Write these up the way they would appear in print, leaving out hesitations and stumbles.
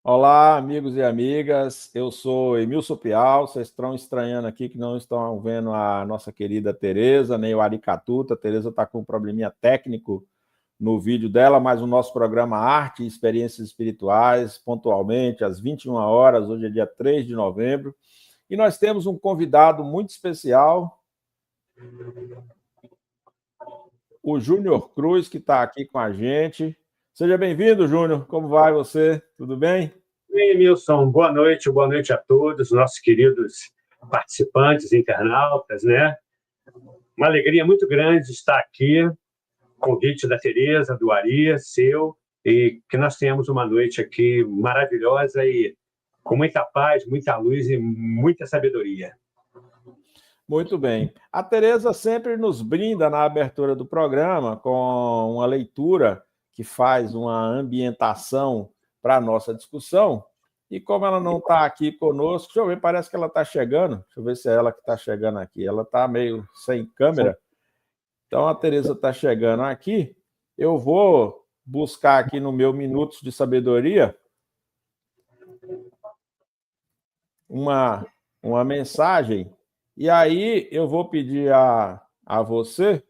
Olá, amigos e amigas. Eu sou Emilson Pial. Vocês estão estranhando aqui que não estão vendo a nossa querida Tereza, nem o Aricatuta. A Tereza está com um probleminha técnico no vídeo dela, mas o nosso programa Arte e Experiências Espirituais, pontualmente, às 21 horas, hoje é dia 3 de novembro. E nós temos um convidado muito especial, o Júnior Cruz, que está aqui com a gente. Seja bem-vindo, Júnior. Como vai você? Tudo bem? Bem, Emilson, boa noite a todos, nossos queridos participantes, internautas, né? Uma alegria muito grande estar aqui, convite da Tereza, do Ari, seu, e que nós tenhamos uma noite aqui maravilhosa e com muita paz, muita luz e muita sabedoria. Muito bem. A Tereza sempre nos brinda na abertura do programa com uma leitura que faz uma ambientação para a nossa discussão. E como ela não está aqui conosco, deixa eu ver, parece que ela está chegando. Deixa eu ver se é ela que está chegando aqui. Ela está meio sem câmera. Então, a Tereza está chegando aqui. Eu vou buscar aqui no meu Minutos de Sabedoria uma mensagem. E aí eu vou pedir a você,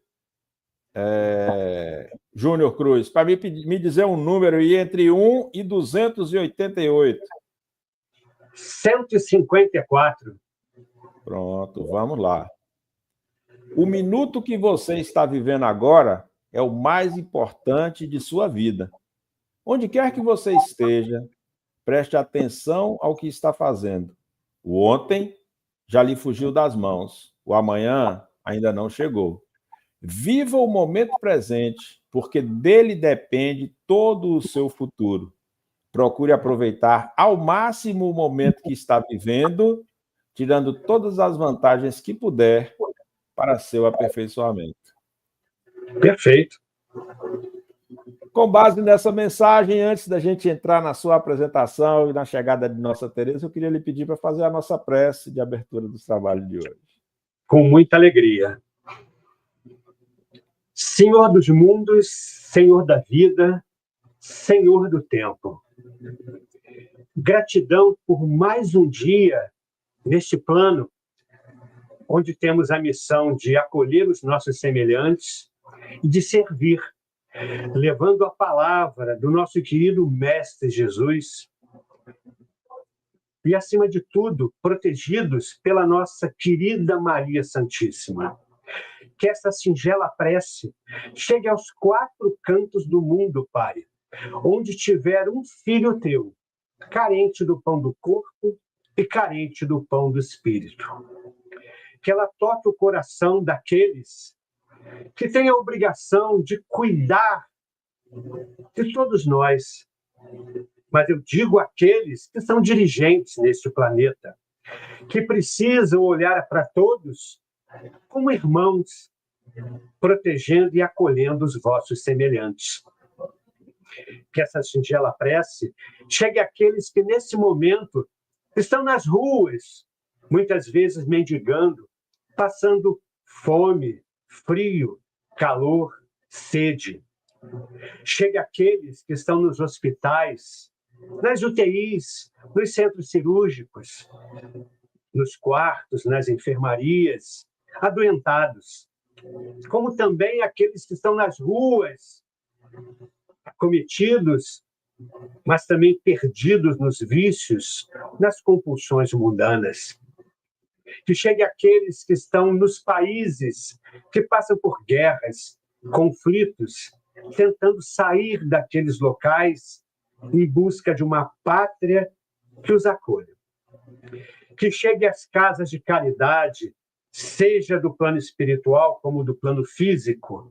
Júnior Cruz, para me dizer um número aí entre 1 e 288. 154. Pronto, vamos lá. O minuto que você está vivendo agora é o mais importante de sua vida. Onde quer que você esteja, preste atenção ao que está fazendo. O ontem já lhe fugiu das mãos. O amanhã ainda não chegou. Viva o momento presente, porque dele depende todo o seu futuro. Procure aproveitar ao máximo o momento que está vivendo, tirando todas as vantagens que puder para seu aperfeiçoamento. Perfeito. Com base nessa mensagem, antes da gente entrar na sua apresentação e na chegada de nossa Tereza, eu queria lhe pedir para fazer a nossa prece de abertura dos trabalhos de hoje. Com muita alegria. Senhor dos mundos, Senhor da vida, Senhor do tempo. Gratidão por mais um dia neste plano, onde temos a missão de acolher os nossos semelhantes e de servir, levando a palavra do nosso querido Mestre Jesus e, acima de tudo, protegidos pela nossa querida Maria Santíssima. Que essa singela prece chegue aos 4 cantos do mundo, Pai, onde tiver um filho teu, carente do pão do corpo e carente do pão do espírito. Que ela toque o coração daqueles que têm a obrigação de cuidar de todos nós. Mas eu digo aqueles que são dirigentes neste planeta, que precisam olhar para todos como irmãos, protegendo e acolhendo os vossos semelhantes. Que essa singela prece chegue àqueles que, nesse momento, estão nas ruas, muitas vezes mendigando, passando fome, frio, calor, sede. Chegue àqueles que estão nos hospitais, nas UTIs, nos centros cirúrgicos, nos quartos, nas enfermarias, adoentados, como também aqueles que estão nas ruas, acometidos, mas também perdidos nos vícios, nas compulsões mundanas. Que chegue àqueles que estão nos países que passam por guerras, conflitos, tentando sair daqueles locais em busca de uma pátria que os acolha. Que chegue às casas de caridade, seja do plano espiritual como do plano físico,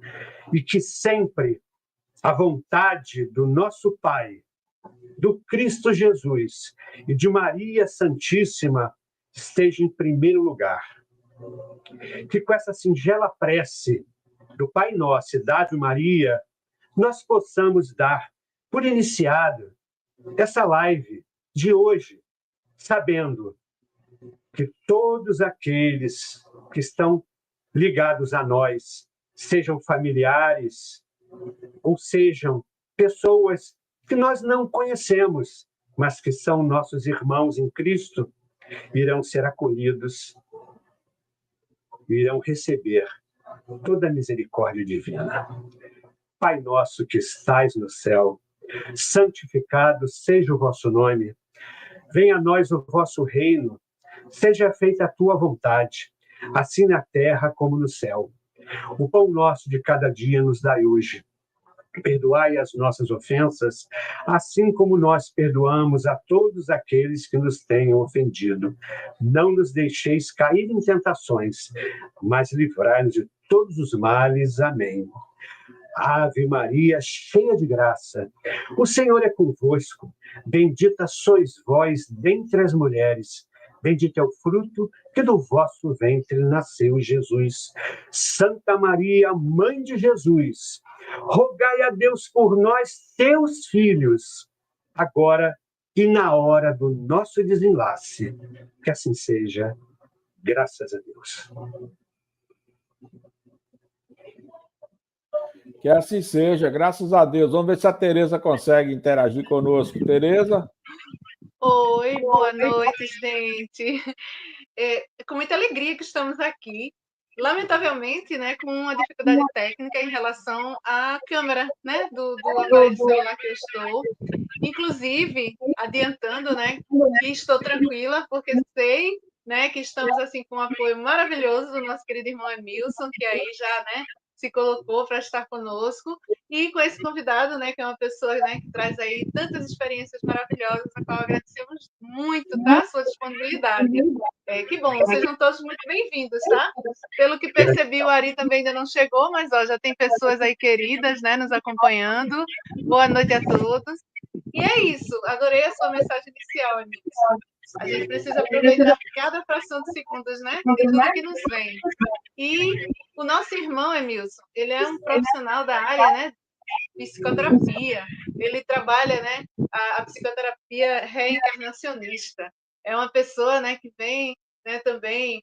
e que sempre a vontade do nosso Pai, do Cristo Jesus e de Maria Santíssima esteja em primeiro lugar. Que com essa singela prece do Pai Nosso e da Ave Maria, nós possamos dar por iniciado essa live de hoje, sabendo que todos aqueles que estão ligados a nós, sejam familiares ou sejam pessoas que nós não conhecemos, mas que são nossos irmãos em Cristo, irão ser acolhidos, irão receber toda a misericórdia divina. Pai nosso que estais no céu, santificado seja o vosso nome. Venha a nós o vosso reino. Seja feita a tua vontade, assim na terra como no céu. O pão nosso de cada dia nos dai hoje. Perdoai as nossas ofensas, assim como nós perdoamos a todos aqueles que nos tenham ofendido. Não nos deixeis cair em tentações, mas livrai-nos de todos os males. Amém. Ave Maria, cheia de graça, o Senhor é convosco. Bendita sois vós dentre as mulheres. Bendito é o fruto que do vosso ventre nasceu, Jesus. Santa Maria, Mãe de Jesus, rogai a Deus por nós, teus filhos, agora e na hora do nosso desenlace. Que assim seja, graças a Deus. Que assim seja, graças a Deus. Vamos ver se a Tereza consegue interagir conosco. Tereza? Oi, boa noite, gente. É com muita alegria que estamos aqui. Lamentavelmente, né, com uma dificuldade técnica em relação à câmera, né, do aparelho celular que eu estou. Inclusive, adiantando, né, que estou tranquila, porque sei, né, que estamos assim com um apoio maravilhoso do nosso querido irmão Emilson, que aí já, né, se colocou para estar conosco, e com esse convidado, né, que é uma pessoa, né, que traz aí tantas experiências maravilhosas, a qual agradecemos muito, tá, a sua disponibilidade. Que bom, sejam todos muito bem-vindos, tá? Pelo que percebi, o Ari também ainda não chegou, mas ó, já tem pessoas aí queridas, né, nos acompanhando. Boa noite a todos. E é isso, adorei a sua mensagem inicial, Emilson. A gente precisa aproveitar cada fração de segundos, né, de tudo que nos vem. E o nosso irmão, Emilson, ele é um profissional da área, né, de psicoterapia. Ele trabalha, né, a psicoterapia reencarnacionista. É uma pessoa, né, que vem, né, também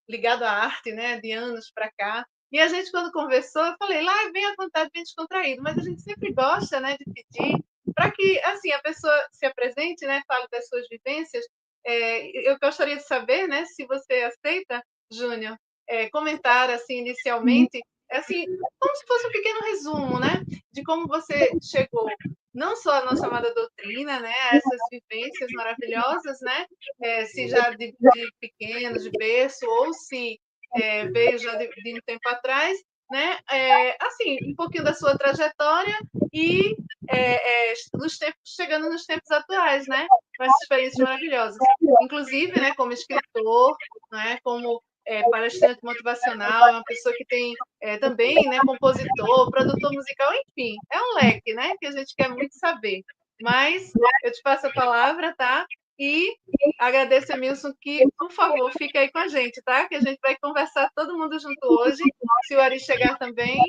ligado à arte, né, de anos para cá. E a gente, quando conversou, eu falei, lá vem à vontade, bem descontraído, mas a gente sempre gosta, né, de pedir para que, assim, a pessoa se apresente, né, fale das suas vivências. Eu gostaria de saber, né, se você aceita, Júnior, comentar, assim, inicialmente, assim, como se fosse um pequeno resumo, né, de como você chegou não só à nossa amada doutrina, né, a essas vivências maravilhosas, né, se já de pequeno, de berço, ou se veio já de um tempo atrás, né, assim, um pouquinho da sua trajetória e chegando nos tempos atuais, né, com essas experiências maravilhosas. Inclusive, né, como escritor, né, como palestrante motivacional, é uma pessoa que tem também, né, compositor, produtor musical, enfim, é um leque, né, que a gente quer muito saber. Mas eu te passo a palavra, tá? E agradeço, Emilson, que, por favor, fique aí com a gente, tá? Que a gente vai conversar todo mundo junto hoje, se o Ari chegar também.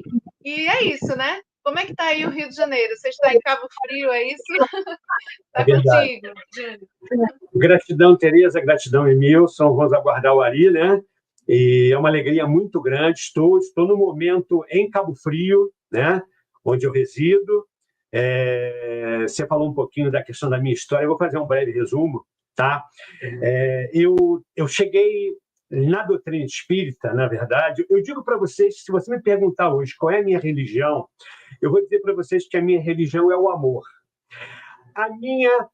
E é isso, né? Como é que tá aí o Rio de Janeiro? Você está em Cabo Frio, é isso? Está contigo, Júnior. Gratidão, Tereza, gratidão, Emilson. Vamos aguardar o Ari, né? E é uma alegria muito grande. Estou no momento em Cabo Frio, né? Onde eu resido. Você falou um pouquinho da questão da minha história. Eu vou fazer um breve resumo, tá? Eu cheguei na doutrina espírita, na verdade. Eu digo para vocês, se você me perguntar hoje qual é a minha religião, eu vou dizer para vocês que a minha religião é o amor. A minha,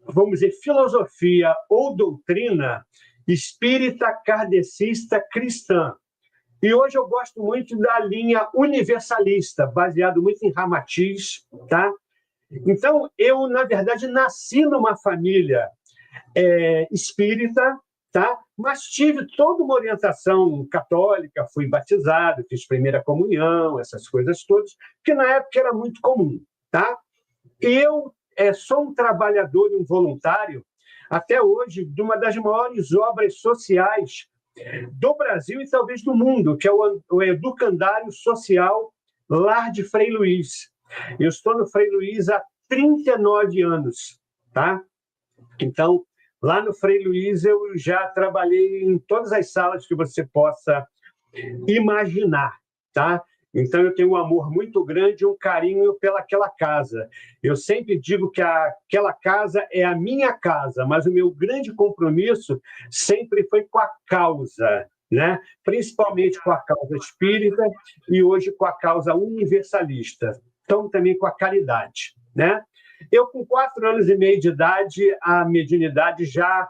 vamos dizer, filosofia ou doutrina espírita, kardecista, cristã. E hoje eu gosto muito da linha universalista, baseado muito em Ramatiz, tá? Então, eu, na verdade, nasci numa família espírita, tá? Mas tive toda uma orientação católica, fui batizado, fiz primeira comunhão, essas coisas todas, que na época era muito comum, tá? Eu sou um trabalhador e um voluntário até hoje, de uma das maiores obras sociais do Brasil e talvez do mundo, que é o Educandário Social Lar de Frei Luiz. Eu estou no Frei Luiz há 39 anos, tá? Então, lá no Frei Luiz eu já trabalhei em todas as salas que você possa imaginar, tá? Então, eu tenho um amor muito grande, um carinho pelaquela casa. Eu sempre digo que aquela casa é a minha casa, mas o meu grande compromisso sempre foi com a causa, né? Principalmente com a causa espírita e hoje com a causa universalista. Então, também com a caridade, né? Eu, com 4 anos e meio de idade, a mediunidade já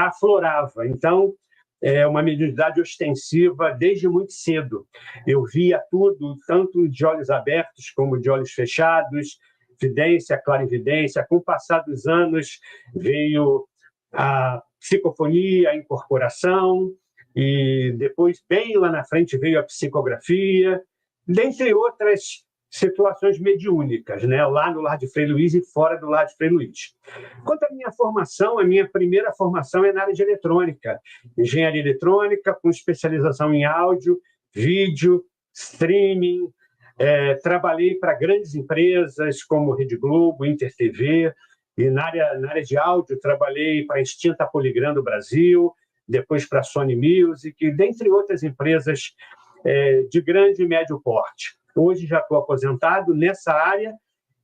aflorava. Então, é uma mediunidade ostensiva desde muito cedo. Eu via tudo, tanto de olhos abertos como de olhos fechados, vidência, clarividência. Com o passar dos anos, veio a psicofonia, a incorporação, e depois, bem lá na frente, veio a psicografia, dentre outras situações mediúnicas, né? Lá no Lar de Frei Luiz e fora do Lar de Frei Luiz. Quanto à minha formação, a minha primeira formação é na área de eletrônica, engenharia eletrônica, com especialização em áudio, vídeo, streaming. Trabalhei para grandes empresas como Rede Globo, Inter TV, e na área de áudio trabalhei para a extinta Poligram do Brasil, depois para a Sony Music, dentre outras empresas de grande e médio porte. Hoje já estou aposentado nessa área,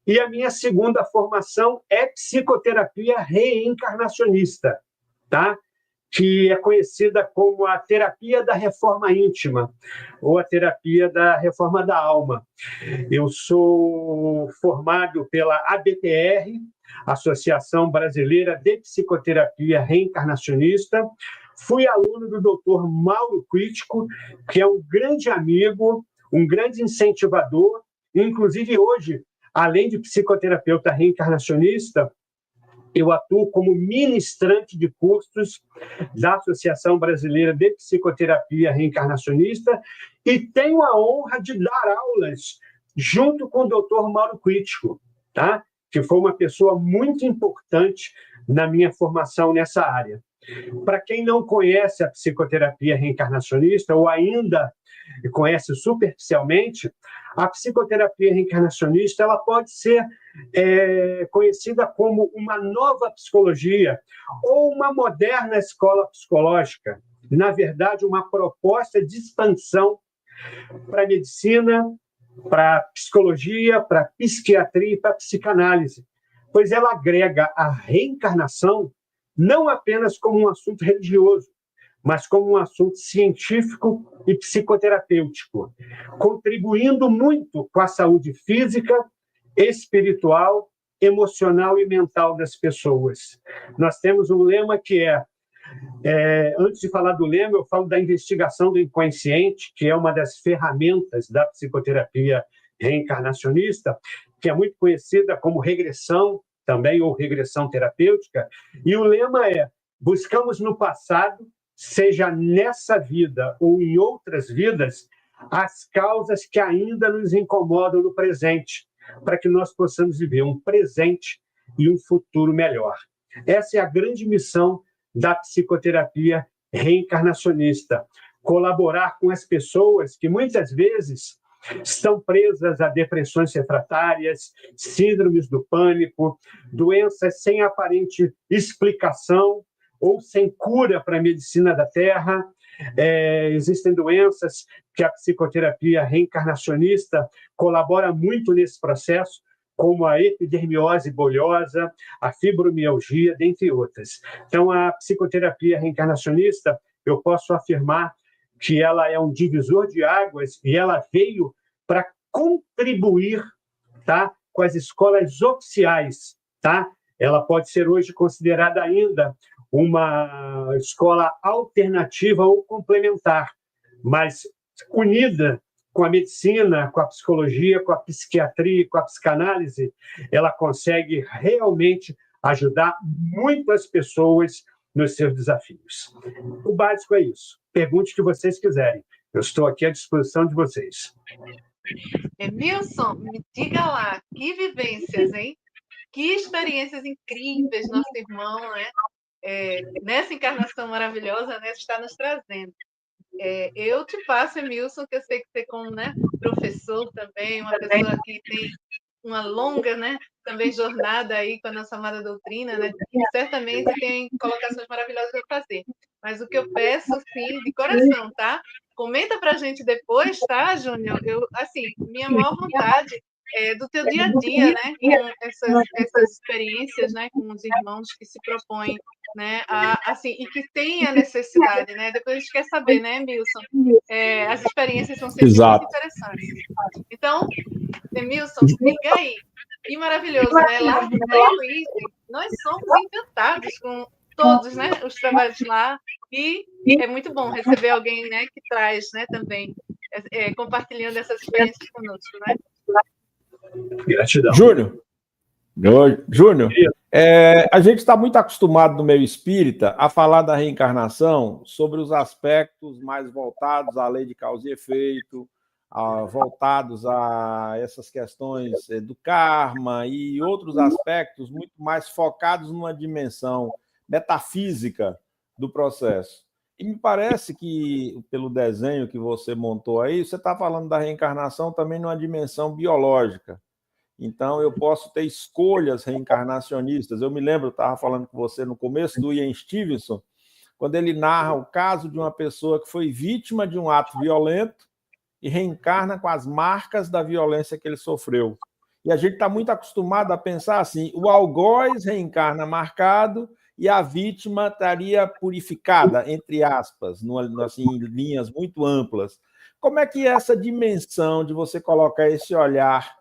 e a minha segunda formação é psicoterapia reencarnacionista, tá? Que é conhecida como a terapia da reforma íntima, ou a terapia da reforma da alma. Eu sou formado pela ABPR, Associação Brasileira de Psicoterapia Reencarnacionista. Fui aluno do Dr. Mauro Crítico, que é um grande amigo, um grande incentivador. Inclusive, hoje, além de psicoterapeuta reencarnacionista, eu atuo como ministrante de cursos da Associação Brasileira de Psicoterapia Reencarnacionista e tenho a honra de dar aulas junto com o Dr. Mauro Crítico, tá? Que foi uma pessoa muito importante na minha formação nessa área. Para quem não conhece a psicoterapia reencarnacionista ou ainda conhece superficialmente, a psicoterapia reencarnacionista ela pode ser conhecida como uma nova psicologia ou uma moderna escola psicológica. Na verdade, uma proposta de expansão para a medicina, para a psicologia, para a psiquiatria e para a psicanálise, pois ela agrega a reencarnação não apenas como um assunto religioso, mas como um assunto científico e psicoterapêutico, contribuindo muito com a saúde física, espiritual, emocional e mental das pessoas. Nós temos um lema que antes de falar do lema, eu falo da investigação do inconsciente, que é uma das ferramentas da psicoterapia reencarnacionista, que é muito conhecida como regressão, também, ou regressão terapêutica, e o lema é: buscamos no passado, seja nessa vida ou em outras vidas, as causas que ainda nos incomodam no presente, para que nós possamos viver um presente e um futuro melhor. Essa é a grande missão da psicoterapia reencarnacionista: colaborar com as pessoas que muitas vezes estão presas a depressões refratárias, síndromes do pânico, doenças sem aparente explicação ou sem cura para a medicina da Terra. Existem doenças que a psicoterapia reencarnacionista colabora muito nesse processo, como a epidermiose bolhosa, a fibromialgia, dentre outras. Então, a psicoterapia reencarnacionista, eu posso afirmar que ela é um divisor de águas e ela veio para contribuir, tá, com as escolas oficiais. Tá? Ela pode ser hoje considerada ainda uma escola alternativa ou complementar, mas unida com a medicina, com a psicologia, com a psiquiatria, com a psicanálise, ela consegue realmente ajudar muitas pessoas nos seus desafios. O básico é isso. Pergunte o que vocês quiserem. Eu estou aqui à disposição de vocês. Emilson, me diga lá, que vivências, hein? Que experiências incríveis nosso irmão, né? Nessa encarnação maravilhosa, né, está nos trazendo. Eu te passo, Emilson, que eu sei que você, como, né, professor também, uma pessoa que tem uma longa, né, também jornada aí com a nossa amada doutrina, né, certamente tem colocações maravilhosas para fazer. Mas o que eu peço, sim, de coração, tá? Comenta para a gente depois, tá, Júnior? Assim, minha maior vontade é do teu dia a dia, né, com essas experiências, né, com os irmãos que se propõem, né, assim, e que tem a necessidade, né? Depois a gente quer saber, né, Milson? As experiências são sempre muito Exato. interessantes. Então, Emilson, diga aí. Que maravilhoso, né? Lá no Taiwan, nós somos encantados com todos, né, os trabalhos lá, e é muito bom receber alguém, né, que traz, né, também, compartilhando essas experiências conosco, né? Gratidão. Júnior, a gente está muito acostumado no meio espírita a falar da reencarnação sobre os aspectos mais voltados à lei de causa e efeito, voltados a essas questões do karma e outros aspectos muito mais focados numa dimensão metafísica do processo. E me parece que, pelo desenho que você montou aí, você está falando da reencarnação também numa dimensão biológica. Então, eu posso ter escolhas reencarnacionistas. Eu me lembro, eu estava falando com você no começo do Ian Stevenson, quando ele narra o caso de uma pessoa que foi vítima de um ato violento e reencarna com as marcas da violência que ele sofreu. E a gente está muito acostumado a pensar assim, o algoz reencarna marcado e a vítima estaria purificada, entre aspas, assim, em linhas muito amplas. Como é que é essa dimensão de você colocar esse olhar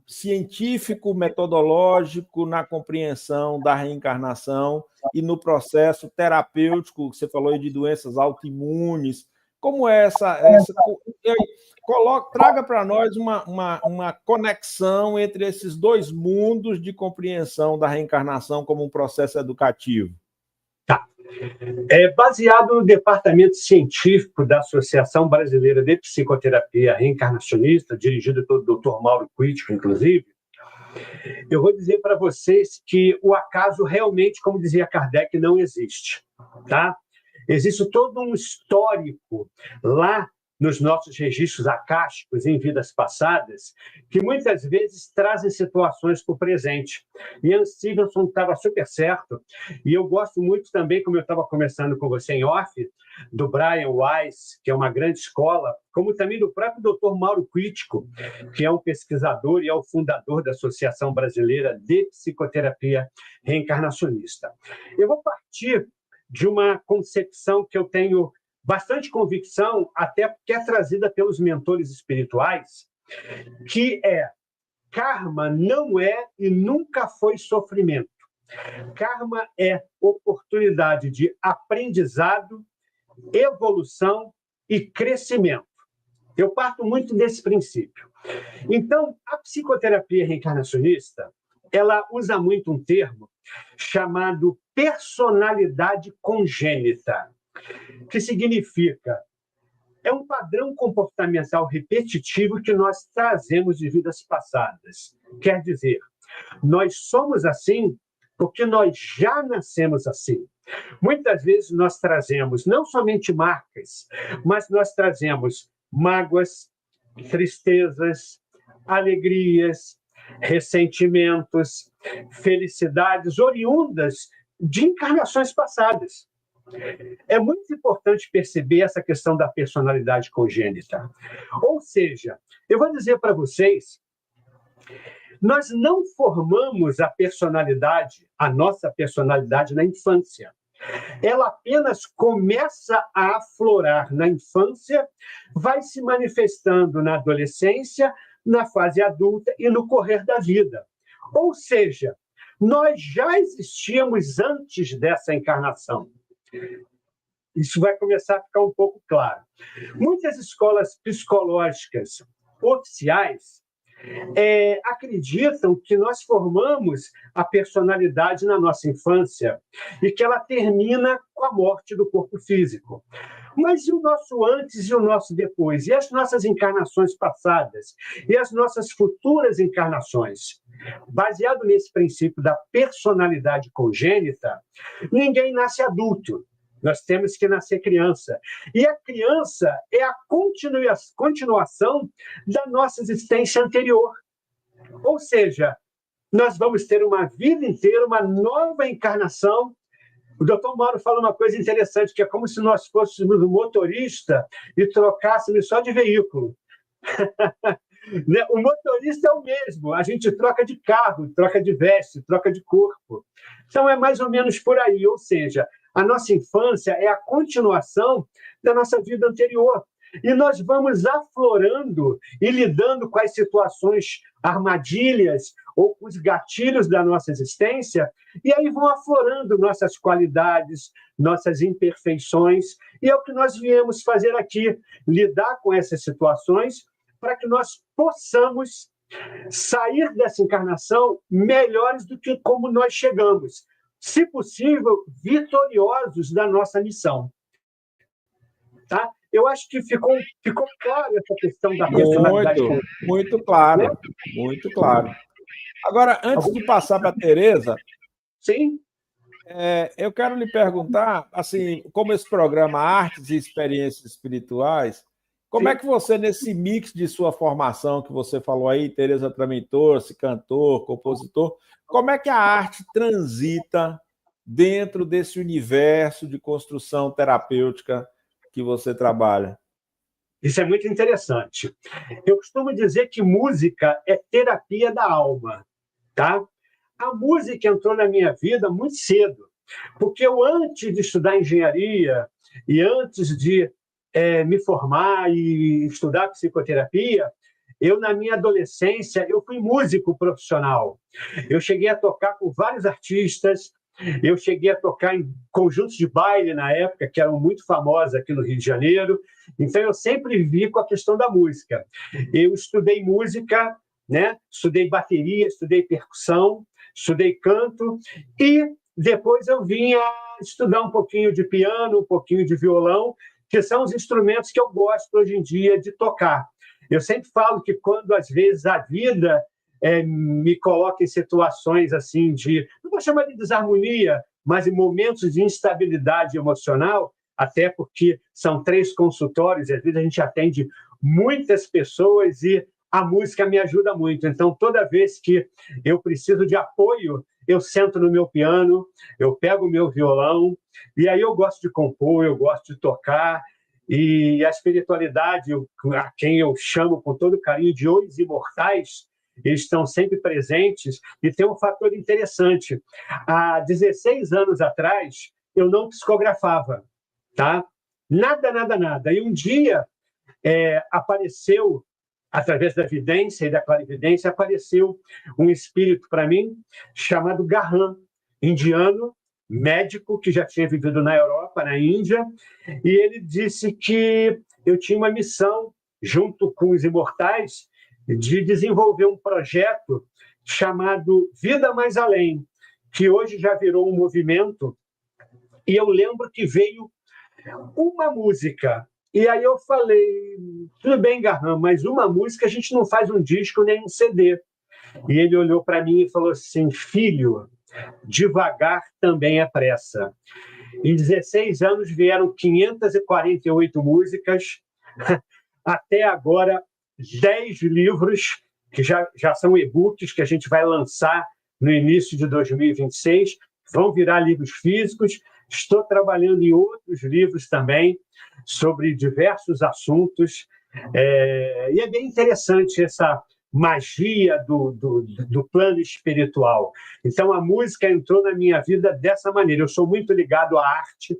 científico, metodológico na compreensão da reencarnação e no processo terapêutico, que você falou aí de doenças autoimunes, como é traga para nós uma conexão entre esses dois mundos de compreensão da reencarnação como um processo educativo. Tá. Baseado no departamento científico da Associação Brasileira de Psicoterapia Reencarnacionista, dirigido pelo Dr. Mauro Quitico, inclusive, eu vou dizer para vocês que o acaso realmente, como dizia Kardec, não existe, tá? Existe todo um histórico lá nos nossos registros acásticos em vidas passadas, que muitas vezes trazem situações para o presente. Ian Stevenson estava super certo, e eu gosto muito também, como eu estava conversando com você em off, do Brian Weiss, que é uma grande escola, como também do próprio Dr. Mauro Quitico, que é um pesquisador e é o fundador da Associação Brasileira de Psicoterapia Reencarnacionista. Eu vou partir de uma concepção que eu tenho bastante convicção, até porque é trazida pelos mentores espirituais, que karma não é e nunca foi sofrimento. Karma é oportunidade de aprendizado, evolução e crescimento. Eu parto muito desse princípio. Então, a psicoterapia reencarnacionista, ela usa muito um termo chamado personalidade congênita, que significa um padrão comportamental repetitivo que nós trazemos de vidas passadas. Quer dizer, nós somos assim porque nós já nascemos assim. Muitas vezes nós trazemos não somente marcas, mas nós trazemos mágoas, tristezas, alegrias, ressentimentos, felicidades oriundas de encarnações passadas. É muito importante perceber essa questão da personalidade congênita. Ou seja, eu vou dizer para vocês, nós não formamos a nossa personalidade na infância. Ela apenas começa a aflorar na infância, vai se manifestando na adolescência, na fase adulta e no correr da vida. Ou seja, nós já existíamos antes dessa encarnação. Isso vai começar a ficar um pouco claro. Muitas escolas psicológicas oficiais acreditam que nós formamos a personalidade na nossa infância e que ela termina com a morte do corpo físico. Mas e o nosso antes e o nosso depois? E as nossas encarnações passadas? E as nossas futuras encarnações? Baseado nesse princípio da personalidade congênita, ninguém nasce adulto. Nós temos que nascer criança. E a criança é a continuação da nossa existência anterior. Ou seja, nós vamos ter uma vida inteira, uma nova encarnação. O doutor Mauro fala uma coisa interessante, que é como se nós fôssemos um motorista e trocássemos só de veículo. O motorista é o mesmo, a gente troca de carro, troca de veste, troca de corpo. Então, é mais ou menos por aí, ou seja, a nossa infância é a continuação da nossa vida anterior. E nós vamos aflorando e lidando com as situações, armadilhas ou com os gatilhos da nossa existência, e aí vão aflorando nossas qualidades, nossas imperfeições, e é o que nós viemos fazer aqui, lidar com essas situações para que nós possamos sair dessa encarnação melhores do que como nós chegamos, se possível, vitoriosos da nossa missão. Tá? Eu acho que ficou claro essa questão da personalidade. Muito claro, né? Muito claro. Agora, antes de passar para a Tereza, sim, eu quero lhe perguntar, assim, como esse programa Artes e Experiências Espirituais, como é que você, nesse mix de sua formação que você falou aí, Tereza Tramentor-se, cantor, compositor, como é que a arte transita dentro desse universo de construção terapêutica que você trabalha? Isso é muito interessante. Eu costumo dizer que música é terapia da alma, tá? A música entrou na minha vida muito cedo, porque eu, antes de estudar engenharia e antes de me formar e estudar psicoterapia, eu, na minha adolescência, eu fui músico profissional. Eu cheguei a tocar com vários artistas, eu cheguei a tocar em conjuntos de baile na época, que eram muito famosos aqui no Rio de Janeiro. Então, eu sempre vivi com a questão da música. Eu estudei música, né? Estudei bateria, estudei percussão, estudei canto, e depois eu vim a estudar um pouquinho de piano, um pouquinho de violão, que são os instrumentos que eu gosto hoje em dia de tocar. Eu sempre falo que quando, às vezes, a vida me coloca em situações assim de, não vou chamar de desarmonia, mas em momentos de instabilidade emocional, até porque são 3 consultórios, e às vezes a gente atende muitas pessoas e a música me ajuda muito. Então, toda vez que eu preciso de apoio, eu sento no meu piano, eu pego o meu violão, e aí eu gosto de compor, eu gosto de tocar, e a espiritualidade, a quem eu chamo com todo carinho de Os Imortais, eles estão sempre presentes, e tem um fator interessante. Há 16 anos atrás, eu não psicografava, tá? Nada, nada, nada. E um dia apareceu, através da vidência e da clarividência, apareceu um espírito para mim, chamado Garran, indiano, médico, que já tinha vivido na Europa, na Índia, e ele disse que eu tinha uma missão, junto com os imortais, de desenvolver um projeto chamado Vida Mais Além, que hoje já virou um movimento, e eu lembro que veio uma música. E aí eu falei, tudo bem, Garran, mas uma música a gente não faz um disco nem um CD. E ele olhou para mim e falou assim, filho, devagar também é pressa. Em 16 anos vieram 548 músicas, até agora 10 livros, que já são e-books, que a gente vai lançar no início de 2026, vão virar livros físicos. Estou trabalhando em outros livros também, sobre diversos assuntos, e é bem interessante essa magia do plano espiritual. Então, a música entrou na minha vida dessa maneira. Eu sou muito ligado à arte,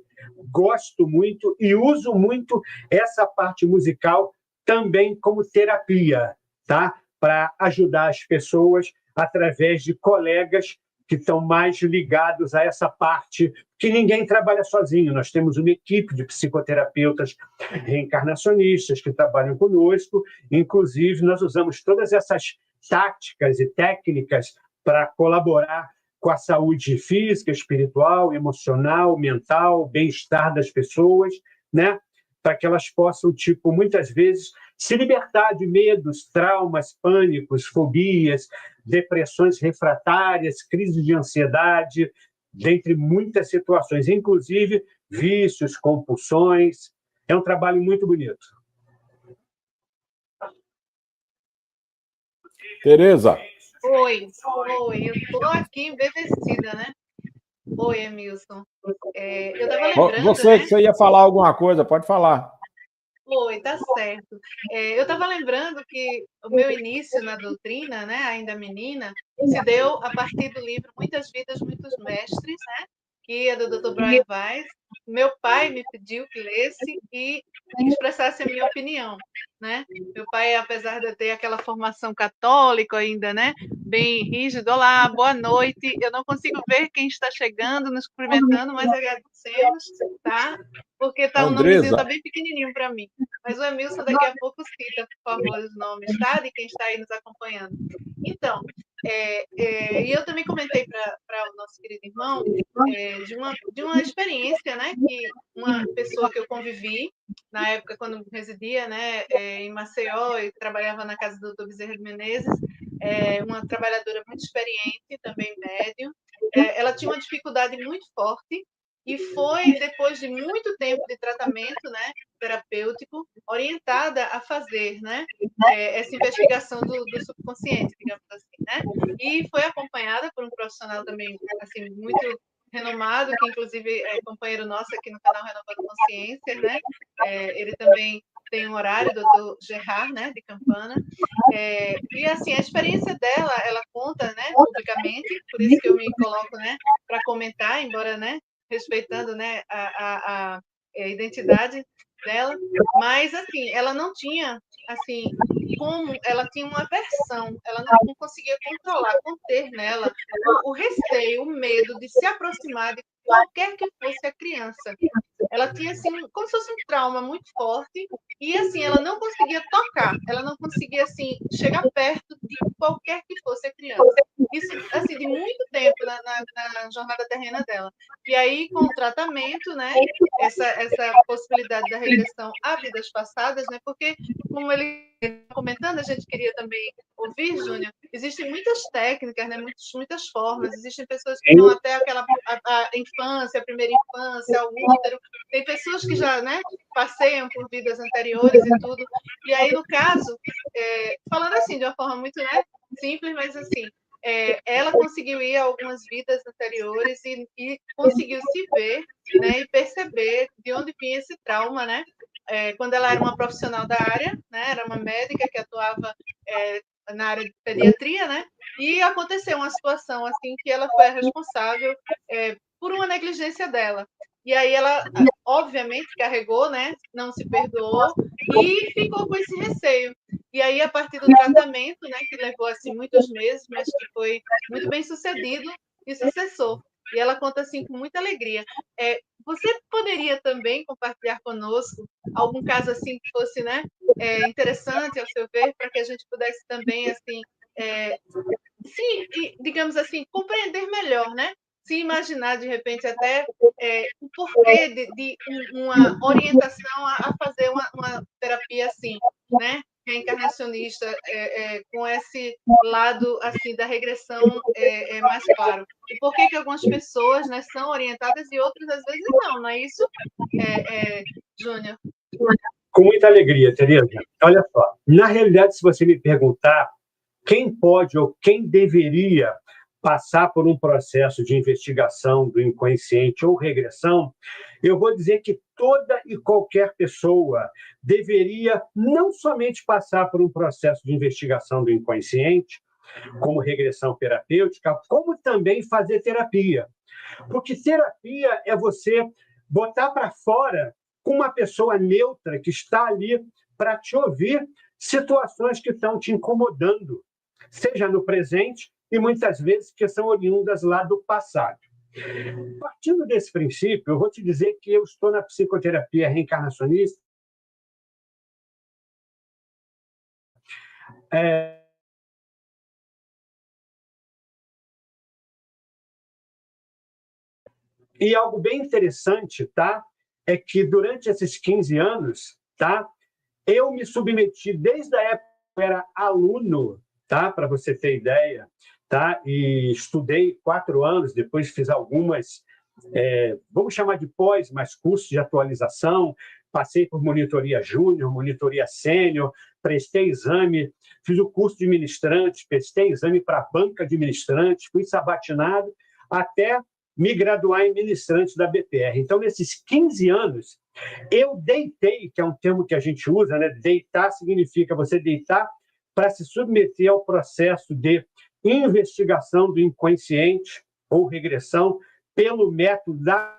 gosto muito e uso muito essa parte musical também como terapia, tá? Para ajudar as pessoas através de colegas que estão mais ligados a essa parte, que ninguém trabalha sozinho. Nós temos uma equipe de psicoterapeutas reencarnacionistas que trabalham conosco, inclusive nós usamos todas essas táticas e técnicas para colaborar com a saúde física, espiritual, emocional, mental, bem-estar das pessoas, né? para que elas possam, tipo, muitas vezes, se libertar de medos, traumas, pânicos, fobias, depressões refratárias, crises de ansiedade, dentre muitas situações, inclusive vícios, compulsões. É um trabalho muito bonito. Tereza. Oi, eu estou aqui embevecida, né? Oi, Emilson. Eu estava lembrando, Você, né? você ia falar alguma coisa, pode falar. Oi, tá certo. Eu estava lembrando que o meu início na doutrina, né, ainda menina, se deu a partir do livro Muitas Vidas, Muitos Mestres, né, que é do Dr. Brian Weiss. Meu pai me pediu que lesse e expressasse a minha opinião, né? Meu pai, apesar de ter aquela formação católica ainda, né, bem rígido, olá, boa noite. Eu não consigo ver quem está chegando, nos cumprimentando, mas agradecemos, tá? Porque tá, o nomezinho Andresa. tá bem pequenininho para mim. Mas o Emilson daqui a pouco cita, por favor, os nomes, tá? De quem está aí nos acompanhando. Então, e eu também comentei para o nosso querido irmão de uma experiência, né? Que uma pessoa que eu convivi na época quando residia, né, em Maceió e trabalhava na casa do Dr. Bezerra de Menezes, uma trabalhadora muito experiente, também médium. Ela tinha uma dificuldade muito forte e foi, depois de muito tempo de tratamento, né, terapêutico, orientada a fazer, né, essa investigação do subconsciente, digamos assim, né, e foi acompanhada por um profissional também, assim, muito renomado, que inclusive é companheiro nosso aqui no canal Renovando Consciência, né, ele também tem um horário, doutor Gerard, né, de Campana, e assim, a experiência dela, ela conta, né, publicamente, por isso que eu me coloco, né, para comentar, embora, né, respeitando, né, a identidade dela, mas assim, ela não tinha, assim, como ela tinha uma aversão, ela não conseguia controlar, conter nela o receio, o medo de se aproximar de qualquer que fosse a criança. Ela tinha assim, como se fosse um trauma muito forte e assim, ela não conseguia tocar, ela não conseguia assim chegar perto de qualquer que fosse a criança. Isso assim de muito tempo na jornada terrena dela. E aí com o tratamento, né, essa possibilidade da regressão a vidas passadas, né, porque como ele comentando, a gente queria também ouvir, Júnior, existem muitas técnicas, né, muitas formas, existem pessoas que vão até aquela a infância, a primeira infância, ao útero, tem pessoas que já, né, passeiam por vidas anteriores e tudo, e aí, no caso, falando assim, de uma forma muito, né, simples, mas assim, ela conseguiu ir a algumas vidas anteriores e conseguiu se ver, né, e perceber de onde vinha esse trauma, né, quando ela era uma profissional da área, né, era uma médica que atuava na área de pediatria, né, e aconteceu uma situação assim que ela foi a responsável por uma negligência dela. E aí ela, obviamente, carregou, né, não se perdoou e ficou com esse receio. E aí, a partir do tratamento, né, que levou assim muitos meses, mas que foi muito bem sucedido, isso cessou. E ela conta assim com muita alegria. Você poderia também compartilhar conosco algum caso assim que fosse, né, interessante ao seu ver, para que a gente pudesse também assim, digamos assim, compreender melhor, né? Se imaginar de repente até o porquê de uma orientação a fazer uma terapia assim, né? Reencarnacionista, com esse lado assim da regressão mais claro. E por que algumas pessoas, né, são orientadas e outras às vezes não é isso, Júnior? Com muita alegria, Tereza. Olha só, na realidade, se você me perguntar quem pode ou quem deveria passar por um processo de investigação do inconsciente ou regressão, eu vou dizer que toda e qualquer pessoa deveria não somente passar por um processo de investigação do inconsciente, como regressão terapêutica, como também fazer terapia. Porque terapia é você botar para fora com uma pessoa neutra que está ali para te ouvir situações que estão te incomodando, seja no presente e muitas vezes que são oriundas lá do passado. Partindo desse princípio, eu vou te dizer que eu estou na psicoterapia reencarnacionista e algo bem interessante, tá? é que durante esses 15 anos, tá, eu me submeti desde a época que eu era aluno, tá, para você ter ideia, tá, e estudei 4 anos, depois fiz algumas, vamos chamar de pós, mas cursos de atualização, passei por monitoria júnior, monitoria sênior, prestei exame, fiz o curso de ministrante, prestei exame para a banca de ministrantes, fui sabatinado até me graduar em ministrante da BPR. Então, nesses 15 anos, eu deitei, que é um termo que a gente usa, né? Deitar significa você deitar para se submeter ao processo de investigação do inconsciente ou regressão pelo método da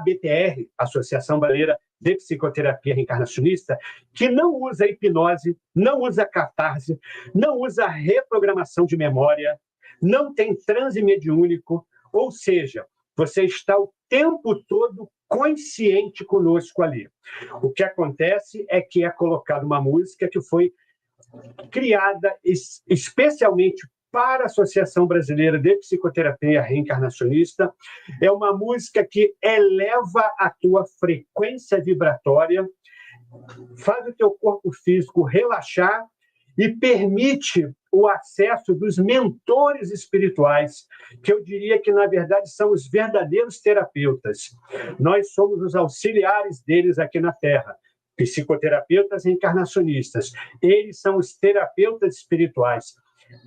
BTR, Associação Brasileira de Psicoterapia Reencarnacionista, que não usa hipnose, não usa catarse, não usa reprogramação de memória, não tem transe mediúnico, ou seja, você está o tempo todo consciente conosco ali. O que acontece é que é colocada uma música que foi criada especialmente para a Associação Brasileira de Psicoterapia Reencarnacionista. É uma música que eleva a tua frequência vibratória, faz o teu corpo físico relaxar e permite o acesso dos mentores espirituais, que eu diria que, na verdade, são os verdadeiros terapeutas. Nós somos os auxiliares deles aqui na Terra, psicoterapeutas reencarnacionistas. Eles são os terapeutas espirituais.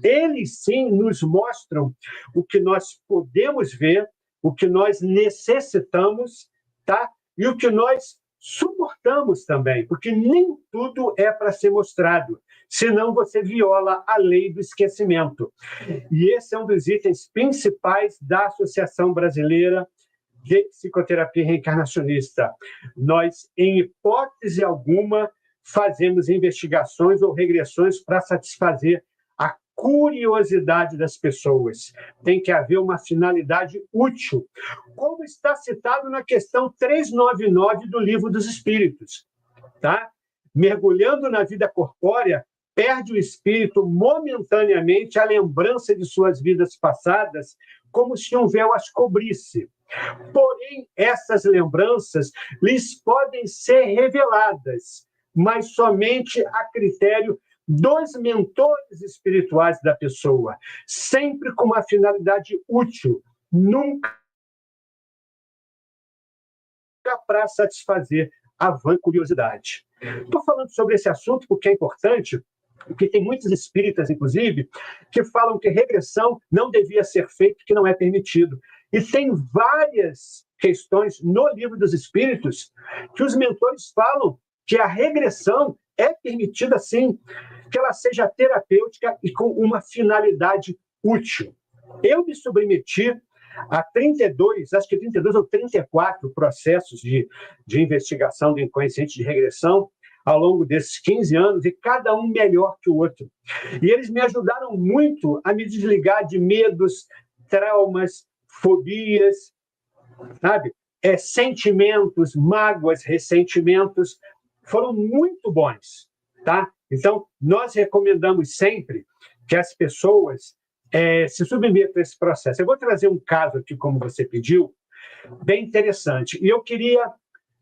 Eles, sim, nos mostram o que nós podemos ver, o que nós necessitamos, tá? E o que nós suportamos também, porque nem tudo é para ser mostrado, senão você viola a lei do esquecimento. E esse é um dos itens principais da Associação Brasileira de Psicoterapia Reencarnacionista. Nós, em hipótese alguma, fazemos investigações ou regressões para satisfazer a curiosidade das pessoas. Tem que haver uma finalidade útil, como está citado na questão 399 do Livro dos Espíritos. Tá? Mergulhando na vida corpórea, perde o espírito momentaneamente a lembrança de suas vidas passadas, como se um véu as cobrisse. Porém, essas lembranças lhes podem ser reveladas, mas somente a critério dos mentores espirituais da pessoa, sempre com uma finalidade útil, nunca para satisfazer a vã curiosidade. Estou falando sobre esse assunto porque é importante, porque tem muitos espíritas, inclusive, que falam que regressão não devia ser feita, que não é permitido. E tem várias questões no Livro dos Espíritos que os mentores falam que a regressão é permitida, sim, que ela seja terapêutica e com uma finalidade útil. Eu me submeti a 32, acho que 32 ou 34 processos de investigação do inconsciente de regressão ao longo desses 15 anos, e cada um melhor que o outro. E eles me ajudaram muito a me desligar de medos, traumas, fobias, sabe? Sentimentos, mágoas, ressentimentos, foram muito bons, tá? Então, nós recomendamos sempre que as pessoas se submetam a esse processo. Eu vou trazer um caso aqui, como você pediu, bem interessante. E eu queria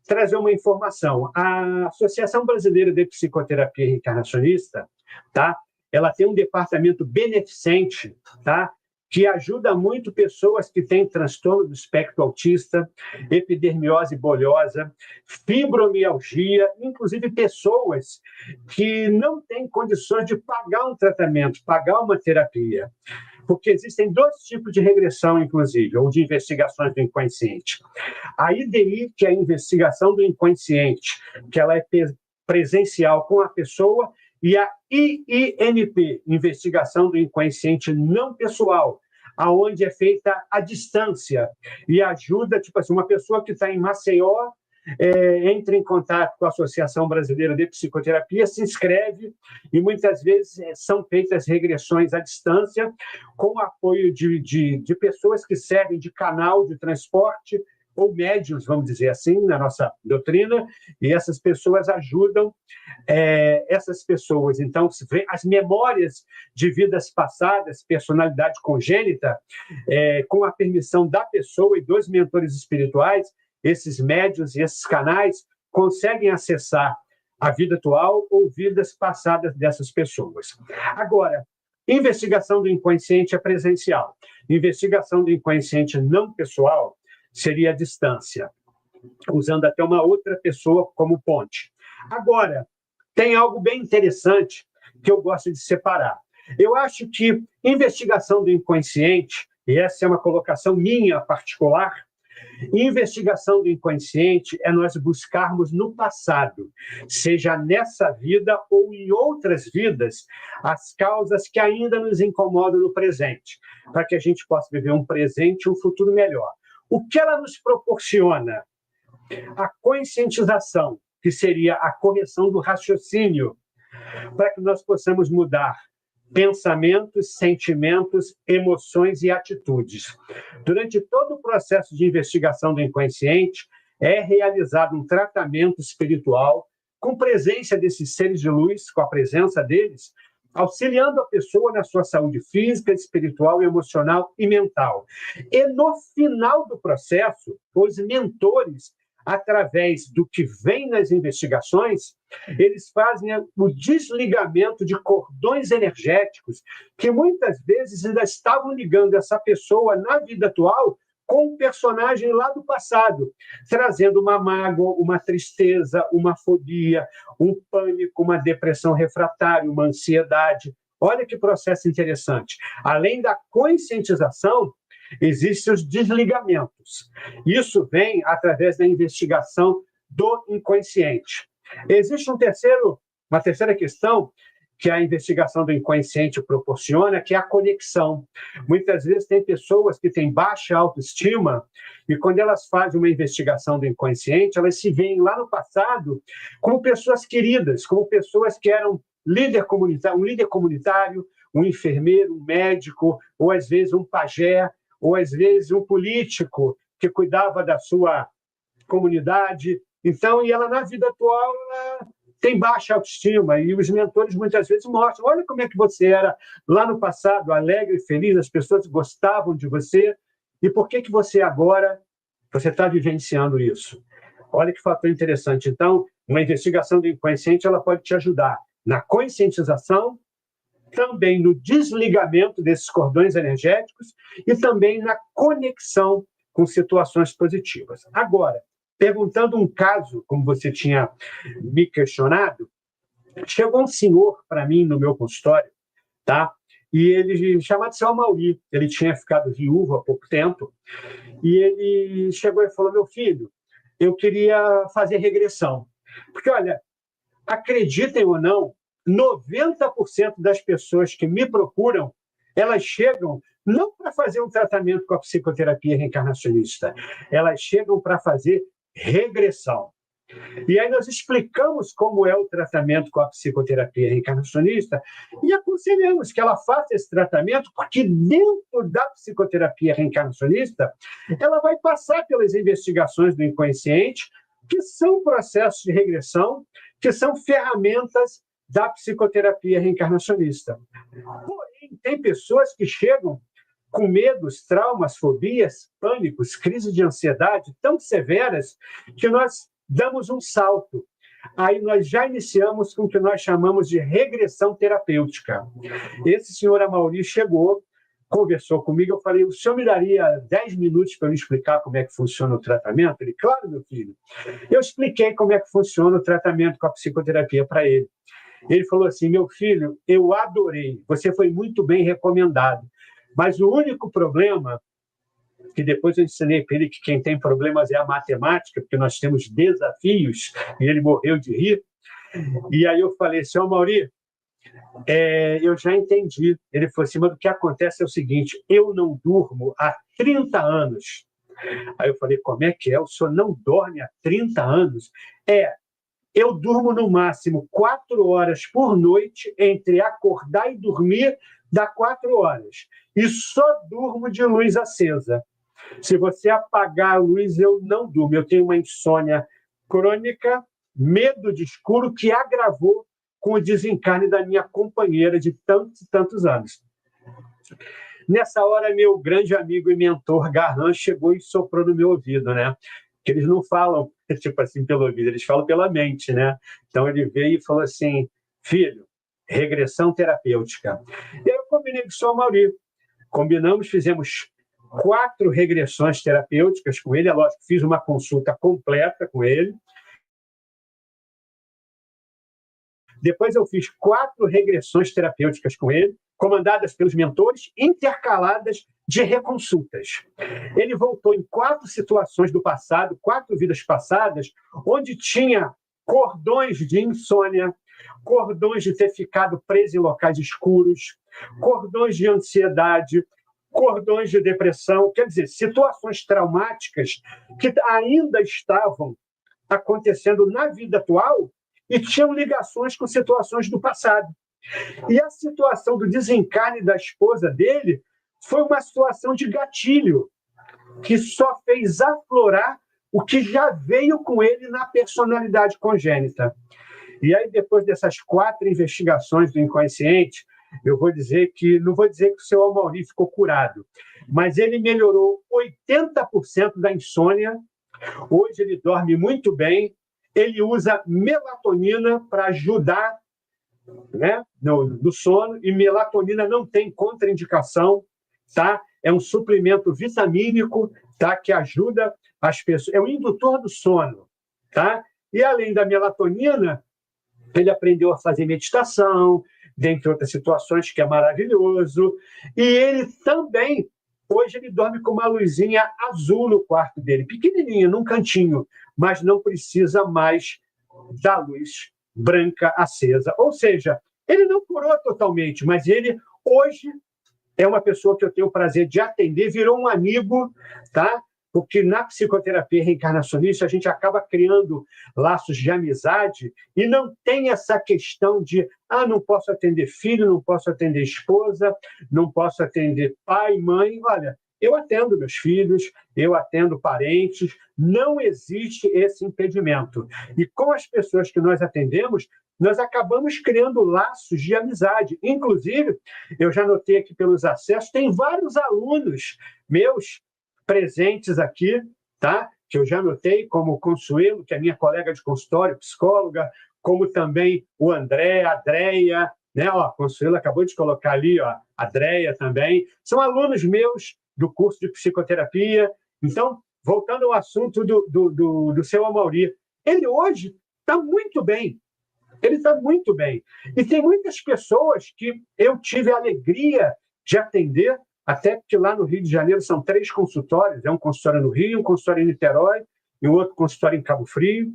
trazer uma informação. A Associação Brasileira de Psicoterapia Reencarnacionista, tá? Ela tem um departamento beneficente, tá? Que ajuda muito pessoas que têm transtorno do espectro autista, epidermiose bolhosa, fibromialgia, inclusive pessoas que não têm condições de pagar um tratamento, pagar uma terapia. Porque existem 2 tipos de regressão, inclusive, ou de investigações do inconsciente. A IDI, que é a investigação do inconsciente, que ela é presencial com a pessoa, e a IINP, investigação do inconsciente não pessoal, aonde é feita à distância e ajuda, tipo assim, uma pessoa que está em Maceió, entra em contato com a Associação Brasileira de Psicoterapia, se inscreve e muitas vezes são feitas regressões à distância com o apoio de pessoas que servem de canal de transporte ou médiuns, vamos dizer assim, na nossa doutrina, e essas pessoas ajudam essas pessoas. Então, as memórias de vidas passadas, personalidade congênita, com a permissão da pessoa e dos mentores espirituais, esses médiuns e esses canais conseguem acessar a vida atual ou vidas passadas dessas pessoas. Agora, investigação do inconsciente é presencial. Investigação do inconsciente não pessoal seria a distância, usando até uma outra pessoa como ponte. Agora, tem algo bem interessante que eu gosto de separar. Eu acho que investigação do inconsciente, e essa é uma colocação minha particular, investigação do inconsciente é nós buscarmos no passado, seja nessa vida ou em outras vidas, as causas que ainda nos incomodam no presente, para que a gente possa viver um presente e um futuro melhor. O que ela nos proporciona? A conscientização, que seria a correção do raciocínio, para que nós possamos mudar pensamentos, sentimentos, emoções e atitudes. Durante todo o processo de investigação do inconsciente, é realizado um tratamento espiritual com presença desses seres de luz, com a presença deles, auxiliando a pessoa na sua saúde física, espiritual, emocional e mental. E no final do processo, os mentores, através do que vem nas investigações, eles fazem o desligamento de cordões energéticos que muitas vezes ainda estavam ligando essa pessoa na vida atual com um personagem lá do passado, trazendo uma mágoa, uma tristeza, uma fobia, um pânico, uma depressão refratária, uma ansiedade. Olha que processo interessante. Além da conscientização, existem os desligamentos. Isso vem através da investigação do inconsciente. Existe uma terceira questão que a investigação do inconsciente proporciona, que é a conexão. Muitas vezes tem pessoas que têm baixa autoestima e quando elas fazem uma investigação do inconsciente, elas se veem lá no passado como pessoas queridas, como pessoas que eram um líder comunitário, um enfermeiro, um médico, ou às vezes um pajé, ou às vezes um político que cuidava da sua comunidade. Então, e ela na vida atual ela tem baixa autoestima, e os mentores muitas vezes mostram, olha como é que você era lá no passado, alegre e feliz, as pessoas gostavam de você, e por que você agora está vivenciando isso? Olha que fator interessante. Então, uma investigação do inconsciente ela pode te ajudar na conscientização, também no desligamento desses cordões energéticos e também na conexão com situações positivas. Agora, perguntando um caso, como você tinha me questionado, chegou um senhor para mim no meu consultório, tá? E ele, chamado seu Amauri, ele tinha ficado viúvo há pouco tempo, e ele chegou e falou, meu filho, eu queria fazer regressão. Porque, olha, acreditem ou não, 90% das pessoas que me procuram, elas chegam não para fazer um tratamento com a psicoterapia reencarnacionista, elas chegam para fazer regressão. E aí nós explicamos como é o tratamento com a psicoterapia reencarnacionista e aconselhamos que ela faça esse tratamento, porque dentro da psicoterapia reencarnacionista, ela vai passar pelas investigações do inconsciente, que são processos de regressão, que são ferramentas da psicoterapia reencarnacionista. Porém, tem pessoas que chegam com medos, traumas, fobias, pânicos, crises de ansiedade tão severas que nós damos um salto. Aí nós já iniciamos com o que nós chamamos de regressão terapêutica. Esse senhor Amauri chegou, conversou comigo, eu falei, o senhor me daria 10 minutos para eu explicar como é que funciona o tratamento? Ele, claro, meu filho. Eu expliquei como é que funciona o tratamento com a psicoterapia para ele. Ele falou assim, meu filho, eu adorei, você foi muito bem recomendado, mas o único problema, que depois eu ensinei para ele que quem tem problemas é a matemática, porque nós temos desafios, e ele morreu de rir, e aí eu falei, senhor Mauri, eu já entendi. Ele falou assim, mas o que acontece é o seguinte, eu não durmo há 30 anos. Aí eu falei, como é que é? O senhor não dorme há 30 anos? Eu durmo no máximo 4 horas por noite, entre acordar e dormir, dá 4 horas. E só durmo de luz acesa. Se você apagar a luz, eu não durmo. Eu tenho uma insônia crônica, medo de escuro, que agravou com o desencarne da minha companheira de tantos e tantos anos. Nessa hora, meu grande amigo e mentor, Garran, chegou e soprou no meu ouvido, né? Que eles não falam, tipo assim, pelo ouvido, eles falam pela mente, né? Então, ele veio e falou assim, filho, regressão terapêutica. E aí eu combinei com o senhor Mauri. Combinamos, fizemos 4 regressões terapêuticas com ele. É lógico, fiz uma consulta completa com ele. Depois eu fiz 4 regressões terapêuticas com ele, comandadas pelos mentores, intercaladas de reconsultas. Ele voltou em 4 situações do passado, 4 vidas passadas, onde tinha cordões de insônia, cordões de ter ficado preso em locais escuros, cordões de ansiedade, cordões de depressão, quer dizer, situações traumáticas que ainda estavam acontecendo na vida atual e tinham ligações com situações do passado. E a situação do desencarne da esposa dele foi uma situação de gatilho, que só fez aflorar o que já veio com ele na personalidade congênita. E aí, depois dessas 4 investigações do inconsciente, eu vou dizer que, não vou dizer que o seu Amauri ficou curado, mas ele melhorou 80% da insônia. Hoje ele dorme muito bem, ele usa melatonina para ajudar, né, no sono, e melatonina não tem contraindicação, tá? É um suplemento vitamínico, tá, que ajuda as pessoas, é um indutor do sono, tá? E além da melatonina, ele aprendeu a fazer meditação, dentre outras situações, que é maravilhoso. E ele também, hoje ele dorme com uma luzinha azul no quarto dele, pequenininha, num cantinho, mas não precisa mais da luz branca acesa. Ou seja, ele não curou totalmente, mas ele hoje é uma pessoa que eu tenho o prazer de atender, virou um amigo, tá? Porque na psicoterapia reencarnacionista a gente acaba criando laços de amizade e não tem essa questão de não posso atender filho, não posso atender esposa, não posso atender pai, mãe. Olha, eu atendo meus filhos, eu atendo parentes, não existe esse impedimento. E com as pessoas que nós atendemos, nós acabamos criando laços de amizade. Inclusive, eu já notei aqui pelos acessos, tem vários alunos meus presentes aqui, tá? Que eu já notei, como o Consuelo, que é minha colega de consultório, psicóloga, como também o André, a Adréia, né? Ó, Consuelo acabou de colocar ali, ó, a Adréia também. São alunos meus do curso de psicoterapia. Então, voltando ao assunto do seu Amauri, ele hoje está muito bem. Ele está muito bem. E tem muitas pessoas que eu tive a alegria de atender, até porque lá no Rio de Janeiro são 3 consultórios, um consultório no Rio, um consultório em Niterói e um outro consultório em Cabo Frio.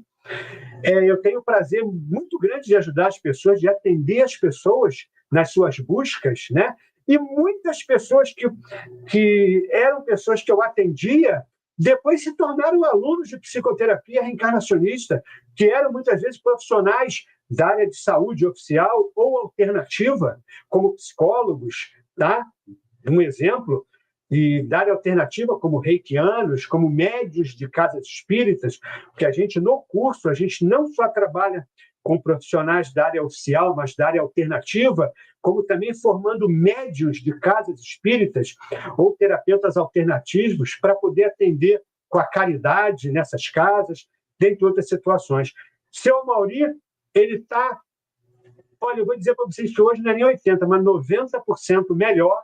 Eu tenho o prazer muito grande de ajudar as pessoas, de atender as pessoas nas suas buscas, né? E muitas pessoas que eram pessoas que eu atendia, depois se tornaram alunos de psicoterapia reencarnacionista, que eram muitas vezes profissionais da área de saúde oficial ou alternativa, como psicólogos, tá? Um exemplo, e da área alternativa, como reikianos, como médios de casas espíritas, porque a gente, no curso, a gente não só trabalha com profissionais da área oficial, mas da área alternativa, como também formando médios de casas espíritas ou terapeutas alternativos para poder atender com a caridade nessas casas, dentre outras situações. Seu Amauri, ele está, olha, eu vou dizer para vocês que hoje não é nem 80%, mas 90% melhor.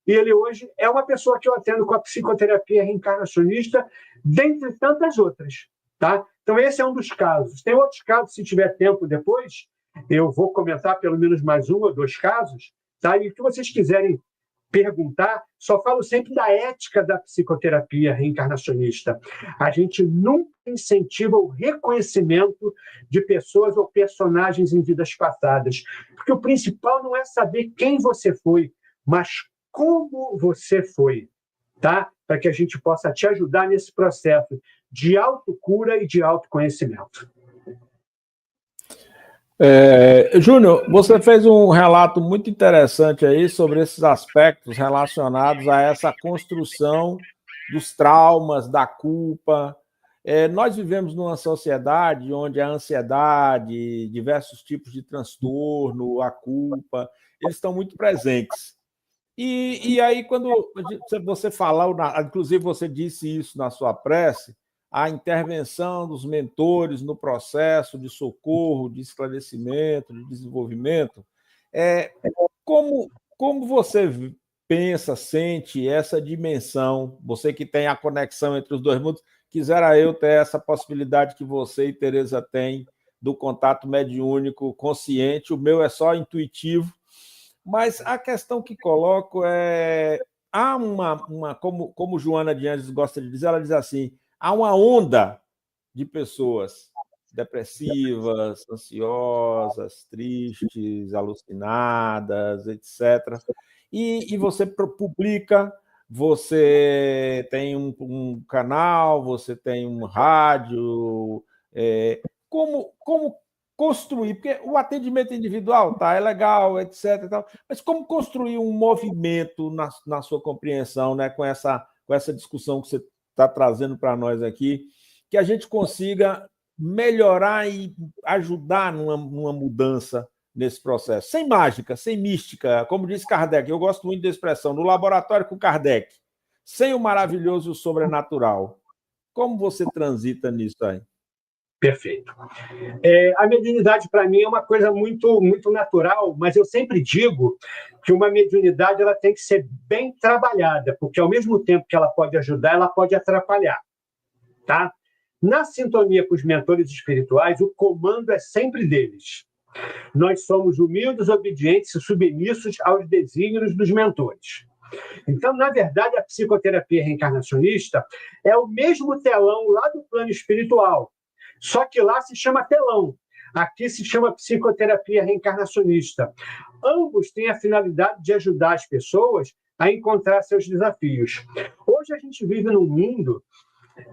E ele hoje é uma pessoa que eu atendo com a psicoterapia reencarnacionista, dentre tantas outras, tá? Então, esse é um dos casos. Tem outros casos, se tiver tempo depois, eu vou comentar pelo menos mais 1 ou 2 casos, tá? E o que vocês quiserem perguntar, só falo sempre da ética da psicoterapia reencarnacionista. A gente nunca incentiva o reconhecimento de pessoas ou personagens em vidas passadas, porque o principal não é saber quem você foi, mas como você foi, tá? Para que a gente possa te ajudar nesse processo de autocura e de autoconhecimento. Júnior, você fez um relato muito interessante aí sobre esses aspectos relacionados a essa construção dos traumas, da culpa. Nós vivemos numa sociedade onde a ansiedade, diversos tipos de transtorno, a culpa, eles estão muito presentes. E aí, quando você fala, inclusive você disse isso na sua prece, a intervenção dos mentores no processo de socorro, de esclarecimento, de desenvolvimento, como você pensa, sente essa dimensão, você que tem a conexão entre os dois mundos, quisera eu ter essa possibilidade que você e Tereza têm do contato mediúnico consciente, o meu é só intuitivo, mas a questão que coloco há como Joana de Anjos gosta de dizer, ela diz assim, há uma onda de pessoas depressivas, ansiosas, tristes, alucinadas, etc. E você publica, você tem um canal, você tem um rádio. Como construir? Porque o atendimento individual é legal, etc. Mas como construir um movimento na sua compreensão, né, com essa discussão que você está trazendo para nós aqui, que a gente consiga melhorar e ajudar numa mudança nesse processo. Sem mágica, sem mística, como disse Kardec, eu gosto muito da expressão, no laboratório com Kardec, sem o maravilhoso e o sobrenatural. Como você transita nisso aí? Perfeito. A mediunidade, para mim, é uma coisa muito, muito natural, mas eu sempre digo que uma mediunidade ela tem que ser bem trabalhada, porque, ao mesmo tempo que ela pode ajudar, ela pode atrapalhar. Tá? Na sintonia com os mentores espirituais, o comando é sempre deles. Nós somos humildes, obedientes e submissos aos desígnios dos mentores. Então, na verdade, a psicoterapia reencarnacionista é o mesmo telão lá do plano espiritual, só que lá se chama telão, aqui se chama psicoterapia reencarnacionista. Ambos têm a finalidade de ajudar as pessoas a encontrar seus desafios. Hoje a gente vive num mundo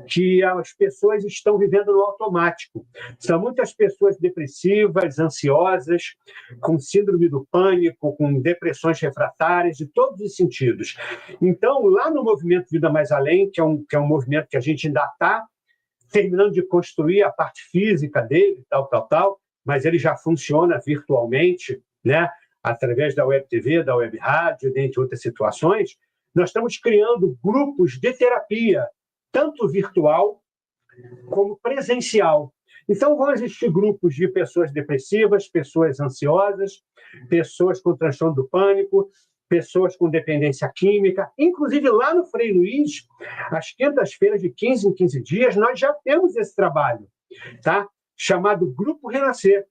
que as pessoas estão vivendo no automático. São muitas pessoas depressivas, ansiosas, com síndrome do pânico, com depressões refratárias, de todos os sentidos. Então, lá no Movimento Vida Mais Além, que é um movimento que a gente ainda está terminando de construir a parte física dele, tal, mas ele já funciona virtualmente, né? Através da web TV, da web rádio, dentre outras situações, nós estamos criando grupos de terapia, tanto virtual como presencial. Então, vão existir grupos de pessoas depressivas, pessoas ansiosas, pessoas com transtorno do pânico, pessoas com dependência química. Inclusive, lá no Frei Luiz, às quintas-feiras, de 15 em 15 dias, nós já temos esse trabalho, tá? Chamado Grupo Renascer,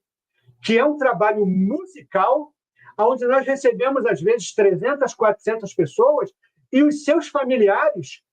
que é um trabalho musical, onde nós recebemos, às vezes, 300, 400 pessoas e os seus familiares,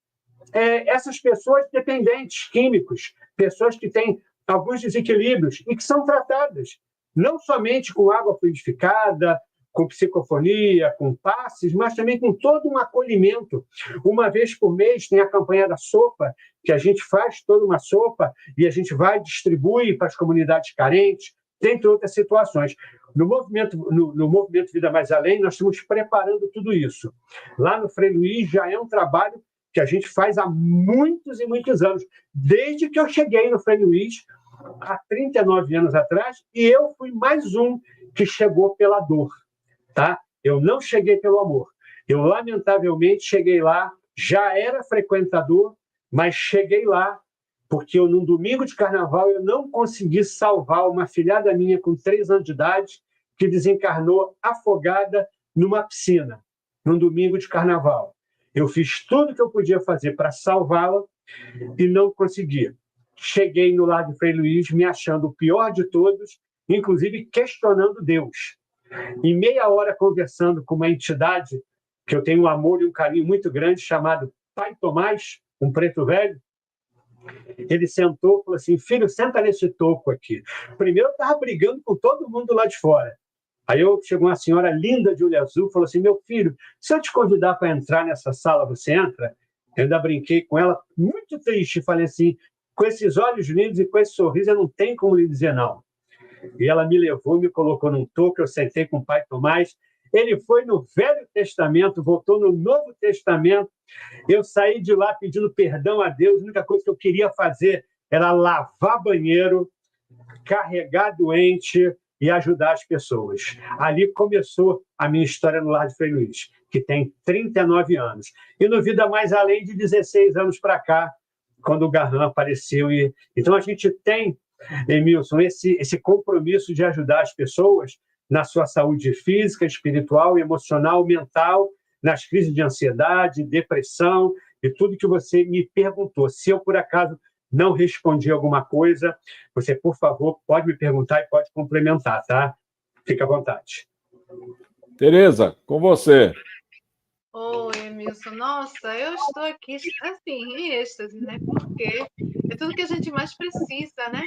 essas pessoas dependentes químicos, pessoas que têm alguns desequilíbrios e que são tratadas não somente com água fluidificada, com psicofonia, com passes, mas também com todo um acolhimento. Uma vez por mês tem a campanha da sopa, que a gente faz toda uma sopa e a gente vai distribuir para as comunidades carentes, dentre outras situações. No movimento Vida Mais Além, nós estamos preparando tudo isso. Lá no Frei Luiz já é um trabalho que a gente faz há muitos e muitos anos, desde que eu cheguei no Frei Luiz, há 39 anos atrás, e eu fui mais um que chegou pela dor. Tá? Eu não cheguei pelo amor. Eu, lamentavelmente, cheguei lá, já era frequentador, mas cheguei lá porque num domingo de carnaval, eu não consegui salvar uma filhada minha com 3 anos de idade que desencarnou afogada numa piscina, num domingo de carnaval. Eu fiz tudo que eu podia fazer para salvá-la e não consegui. Cheguei no lar de Frei Luiz me achando o pior de todos, inclusive questionando Deus. Em meia hora conversando com uma entidade que eu tenho um amor e um carinho muito grande, chamado Pai Tomás, um preto velho, ele sentou e falou assim, filho, senta nesse toco aqui. Primeiro eu estava brigando com todo mundo lá de fora. Aí chegou uma senhora linda de olho azul, falou assim, meu filho, se eu te convidar para entrar nessa sala, você entra? Eu ainda brinquei com ela, muito triste, falei assim, com esses olhos lindos e com esse sorriso, eu não tenho como lhe dizer não. E ela me levou, me colocou num toco, eu sentei com o Pai Tomás, Ele foi no Velho Testamento, voltou no Novo Testamento. Eu saí de lá pedindo perdão a Deus. A única coisa que eu queria fazer era lavar banheiro, carregar doente e ajudar as pessoas. Ali começou a minha história no Lar de Frei Luiz, que tem 39 anos. E no Vida Mais Além, de 16 anos para cá, quando o Garran apareceu. Então, a gente tem, Emilson, esse compromisso de ajudar as pessoas na sua saúde física, espiritual, emocional, mental, nas crises de ansiedade, depressão e tudo que você me perguntou. Se eu, por acaso, não respondi alguma coisa, você, por favor, pode me perguntar e pode complementar, tá? Fica à vontade. Tereza, com você. Oi, Emilson. Nossa, eu estou aqui, assim, em êxtase, né? Porque é tudo que a gente mais precisa, né?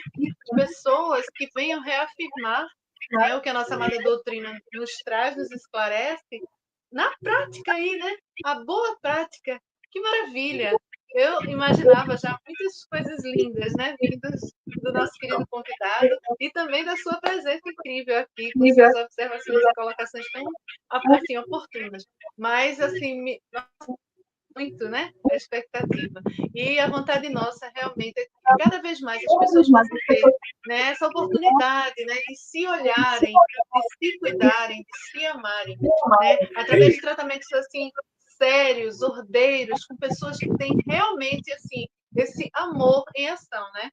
Pessoas que venham reafirmar, né, o que a nossa amada doutrina nos traz, nos esclarece, na prática aí, né? A boa prática. Que maravilha! Eu imaginava já muitas coisas lindas, né? Vindas do nosso querido convidado e também da sua presença incrível aqui, com suas observações e colocações tão assim, oportunas. Mas, assim, muito, né? A expectativa. E a vontade nossa, realmente, é que cada vez mais as pessoas possam ter, né, essa oportunidade, né, de se olharem, de se cuidarem, de se amarem, né? Através de tratamentos, assim, sérios, ordeiros, com pessoas que têm realmente, assim, esse amor em ação, né?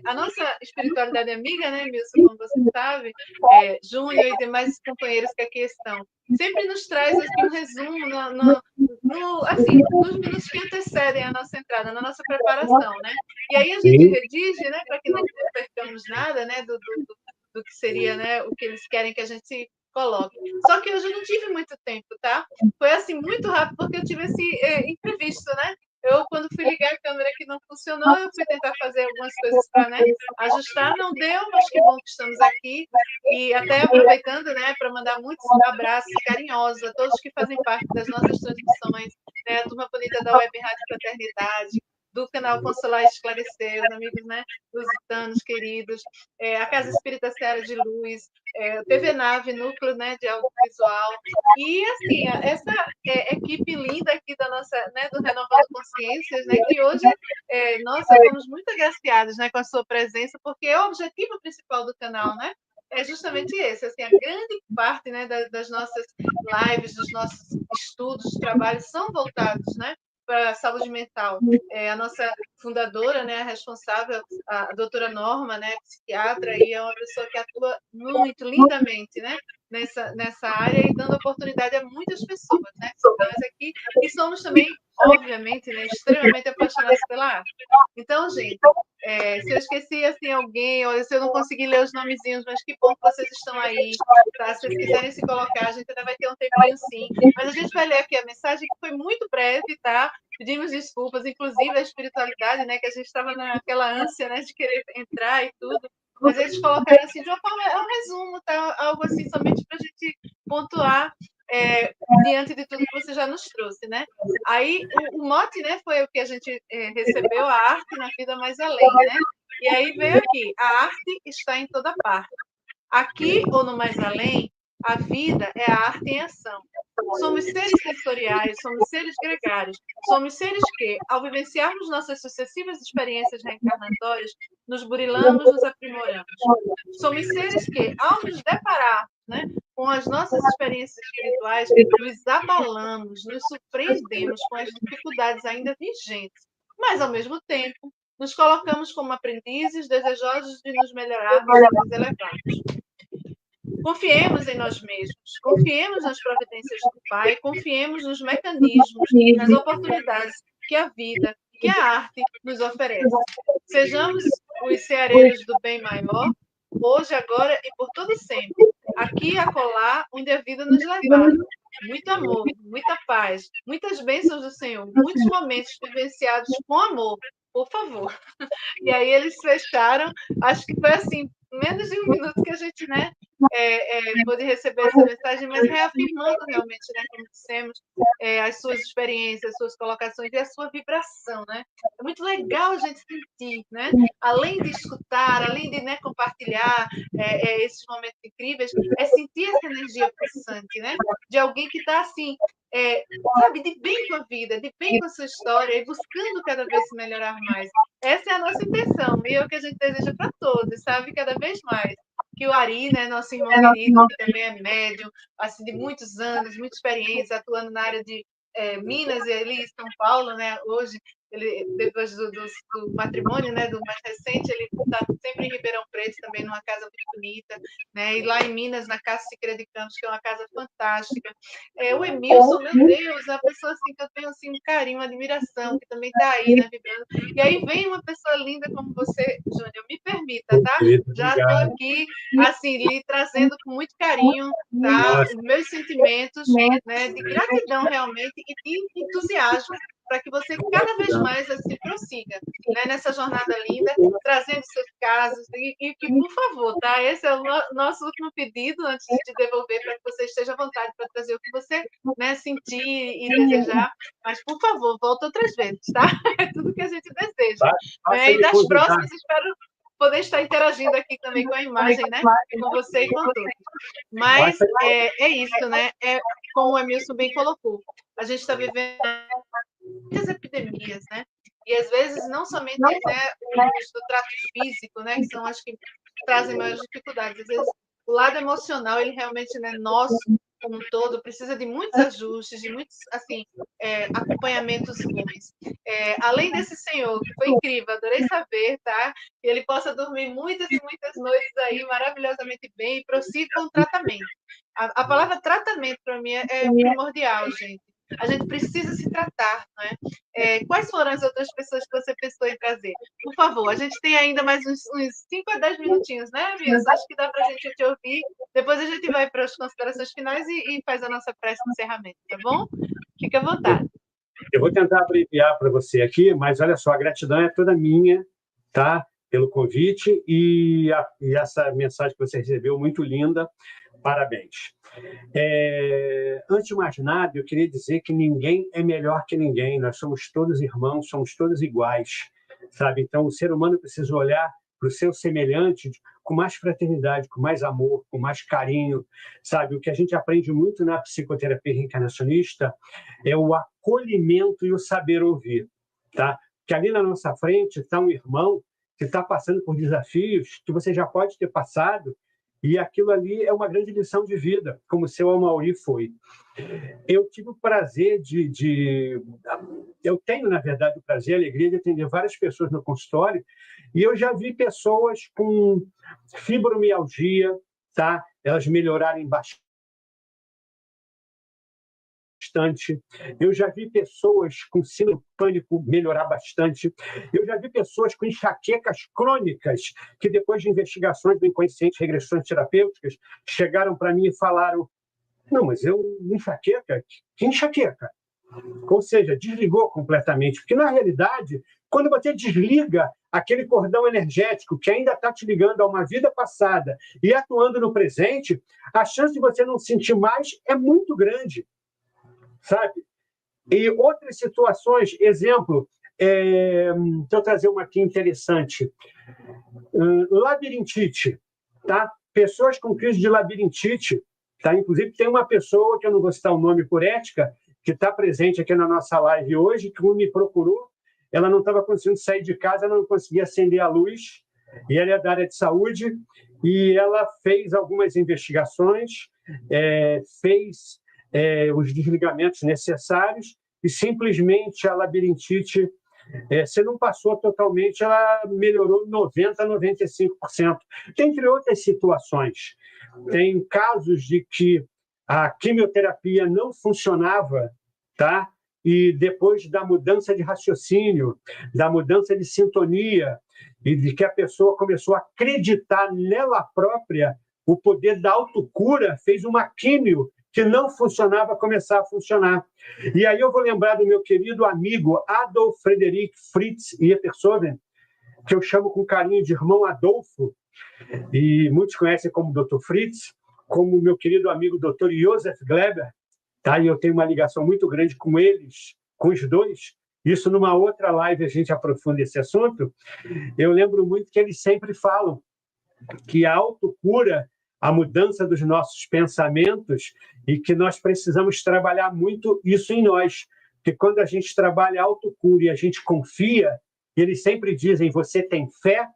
A nossa espiritualidade amiga, né, Milson, como você sabe, Júnior e demais companheiros que aqui estão, sempre nos traz aqui um resumo assim, nos minutos que antecedem a nossa entrada, na nossa preparação, né? E aí a gente redige, né, para que não percamos nada, né, do que seria, né, o que eles querem que a gente coloque. Só que hoje eu não tive muito tempo, tá? Foi assim muito rápido porque eu tive esse imprevisto, né? Eu, quando fui ligar a câmera que não funcionou, eu fui tentar fazer algumas coisas para, né, ajustar, não deu, mas que bom que estamos aqui. E até aproveitando, né, para mandar muitos abraços carinhosos a todos que fazem parte das nossas transmissões, né, a turma bonita da Web Rádio Fraternidade, do canal Consolar e Esclarecer, os amigos, né, lusitanos queridos, a Casa Espírita Seara de Luz, TV Nave, núcleo, né, de audiovisual, e assim, essa equipe linda aqui da nossa, né, do Renovando Consciências, né, que hoje nós fomos muito agraciados, né, com a sua presença, porque o objetivo principal do canal, né, é justamente esse, assim, a grande parte, né, das nossas lives, dos nossos estudos, trabalhos são voltados, né, para a saúde mental. A nossa fundadora, né, a responsável, a doutora Norma, né, psiquiatra, e é uma pessoa que atua muito lindamente, né, nessa área e dando oportunidade a muitas pessoas, né, nós aqui, e somos também, obviamente, né, extremamente apaixonados pela arte. Então, gente, se eu esqueci assim, alguém, ou se eu não consegui ler os nomezinhos, mas que bom que vocês estão aí, tá? Se vocês quiserem se colocar, a gente ainda vai ter um tempinho sim, mas a gente vai ler aqui a mensagem, que foi muito breve, tá? Pedimos desculpas, inclusive a espiritualidade, né, que a gente estava naquela ânsia, né, de querer entrar e tudo, mas eles colocaram assim de uma forma, é um resumo, tá? Algo assim somente para a gente pontuar diante de tudo que você já nos trouxe, né? Aí o mote, né, foi o que a gente recebeu, a arte na vida mais além, né? E aí veio aqui, a arte está em toda parte. Aqui ou no mais além, a vida é a arte em ação. Somos seres sensoriais, somos seres gregários, somos seres que, ao vivenciarmos nossas sucessivas experiências reencarnatórias, nos burilamos, nos aprimoramos. Somos seres que, ao nos deparar, né, com as nossas experiências espirituais, nos abalamos, nos surpreendemos com as dificuldades ainda vigentes, mas, ao mesmo tempo, nos colocamos como aprendizes desejosos de nos melhorarmos e nos elevarmos. Confiemos em nós mesmos, confiemos nas providências do Pai, confiemos nos mecanismos, nas oportunidades que a vida, que a arte nos oferece. Sejamos os ceareiros do bem maior, hoje, agora e por todo sempre, aqui e acolá, onde a vida nos levar. Muito amor, muita paz, muitas bênçãos do Senhor, muitos momentos vivenciados com amor, por favor. E aí eles fecharam, acho que foi assim, menos de um minuto que a gente, né, pôde receber essa mensagem, mas reafirmando realmente, né, como dissemos, as suas experiências, as suas colocações e a sua vibração, né? É muito legal a gente sentir, né? Além de escutar, além de, né, compartilhar esses momentos incríveis, é sentir essa energia pulsante, né? De alguém que está assim, sabe, de bem com a vida, de bem com a sua história e buscando cada vez se melhorar mais. Essa é a nossa intenção e é o que a gente deseja para todos, sabe? Cada vez mais. Que o Ari, né, nosso irmão querido, que também é médium, assim, de muitos anos, muita experiência, atuando na área de Minas e ali em São Paulo, né, hoje, ele, depois do matrimônio, né, do mais recente, ele está sempre em Ribeirão Preto, também numa casa muito bonita, né, e lá em Minas, na Casa Siqueira de Campos, que é uma casa fantástica. O Emilson, meu Deus, a pessoa assim, que eu tenho assim, um carinho, uma admiração, que também está aí, né, vibrando. E aí vem uma pessoa linda como você, Júnior, me permita, tá? Já estou aqui, assim, lhe trazendo com muito carinho, tá? Os meus sentimentos, né, de gratidão realmente e de entusiasmo para que você cada vez mais assim, prossiga, né, nessa jornada linda, trazendo seus casos e que, por favor, tá? Esse é o nosso último pedido antes de te devolver para que você esteja à vontade para trazer o que você, né, sentir e desejar, mas, por favor, volta outras vezes, tá? É tudo que a gente deseja. Né? E das próximas, espero poder estar interagindo aqui também com a imagem, né? Com você e com todos. Mas é isso, né? Como o Emilson bem colocou, a gente está vivendo muitas epidemias, né? E às vezes não somente, né, os do trato físico, né, que são as que trazem maiores dificuldades. Às vezes o lado emocional, ele realmente, né, nosso como um todo, precisa de muitos ajustes, de muitos, assim, acompanhamentos bons. Além desse senhor, que foi incrível, adorei saber, tá? Que ele possa dormir muitas e muitas noites aí maravilhosamente bem e prossiga com o tratamento. A palavra tratamento, para mim, é primordial, gente. A gente precisa se tratar, né? Quais foram as outras pessoas que você pensou em trazer? Por favor, a gente tem ainda mais uns 5 a 10 minutinhos, né, Wilson? Acho que dá para a gente te ouvir. Depois a gente vai para as considerações finais e faz a nossa prece de encerramento, tá bom? Fique à vontade. Eu vou tentar abreviar para você aqui, mas olha só, a gratidão é toda minha, tá? Pelo convite e essa mensagem que você recebeu, muito linda. Parabéns. Antes de mais nada, eu queria dizer que ninguém é melhor que ninguém. Nós somos todos irmãos, somos todos iguais, sabe? Então, o ser humano precisa olhar para o seu semelhante com mais fraternidade, com mais amor, com mais carinho, sabe? O que a gente aprende muito na psicoterapia reencarnacionista é o acolhimento e o saber ouvir, tá? Porque ali na nossa frente está um irmão que está passando por desafios que você já pode ter passado, e aquilo ali é uma grande lição de vida, como o seu Amaury foi. Eu tive o prazer eu tenho, na verdade, o prazer e a alegria de atender várias pessoas no consultório, e eu já vi pessoas com fibromialgia, tá? Elas melhorarem bastante. Eu já vi pessoas com síndrome do pânico melhorar bastante. Eu já vi pessoas com enxaquecas crônicas que, depois de investigações do inconsciente, regressões terapêuticas, chegaram para mim e falaram: não, mas enxaqueca? Que enxaqueca? Ou seja, desligou completamente. Porque, na realidade, quando você desliga aquele cordão energético que ainda está te ligando a uma vida passada e atuando no presente, a chance de você não sentir mais é muito grande. Sabe? E outras situações, exemplo, deixa eu trazer uma aqui interessante. Labirintite, tá? Pessoas com crise de labirintite, tá? Inclusive tem uma pessoa, que eu não vou citar o nome por ética, que está presente aqui na nossa live hoje, que me procurou, ela não estava conseguindo sair de casa, ela não conseguia acender a luz, e ela é da área de saúde, e ela fez algumas investigações, fez os desligamentos necessários e simplesmente a labirintite, se não passou totalmente, ela melhorou 90% a 95%. Entre outras situações. Tem casos de que a quimioterapia não funcionava, tá? E depois da mudança de raciocínio, da mudança de sintonia, e de que a pessoa começou a acreditar nela própria, o poder da autocura fez uma químio que não funcionava começar a funcionar. E aí eu vou lembrar do meu querido amigo Adolf Frederick Fritz Eppersohn, que eu chamo com carinho de irmão Adolfo, e muitos conhecem como Dr. Fritz, como meu querido amigo Dr. Joseph Gleber, tá? E eu tenho uma ligação muito grande com eles, com os dois. Isso numa outra live a gente aprofunda esse assunto. Eu lembro muito que eles sempre falam que a autocura, a mudança dos nossos pensamentos, e que nós precisamos trabalhar muito isso em nós. Porque quando a gente trabalha a autocura e a gente confia, eles sempre dizem, você tem fé?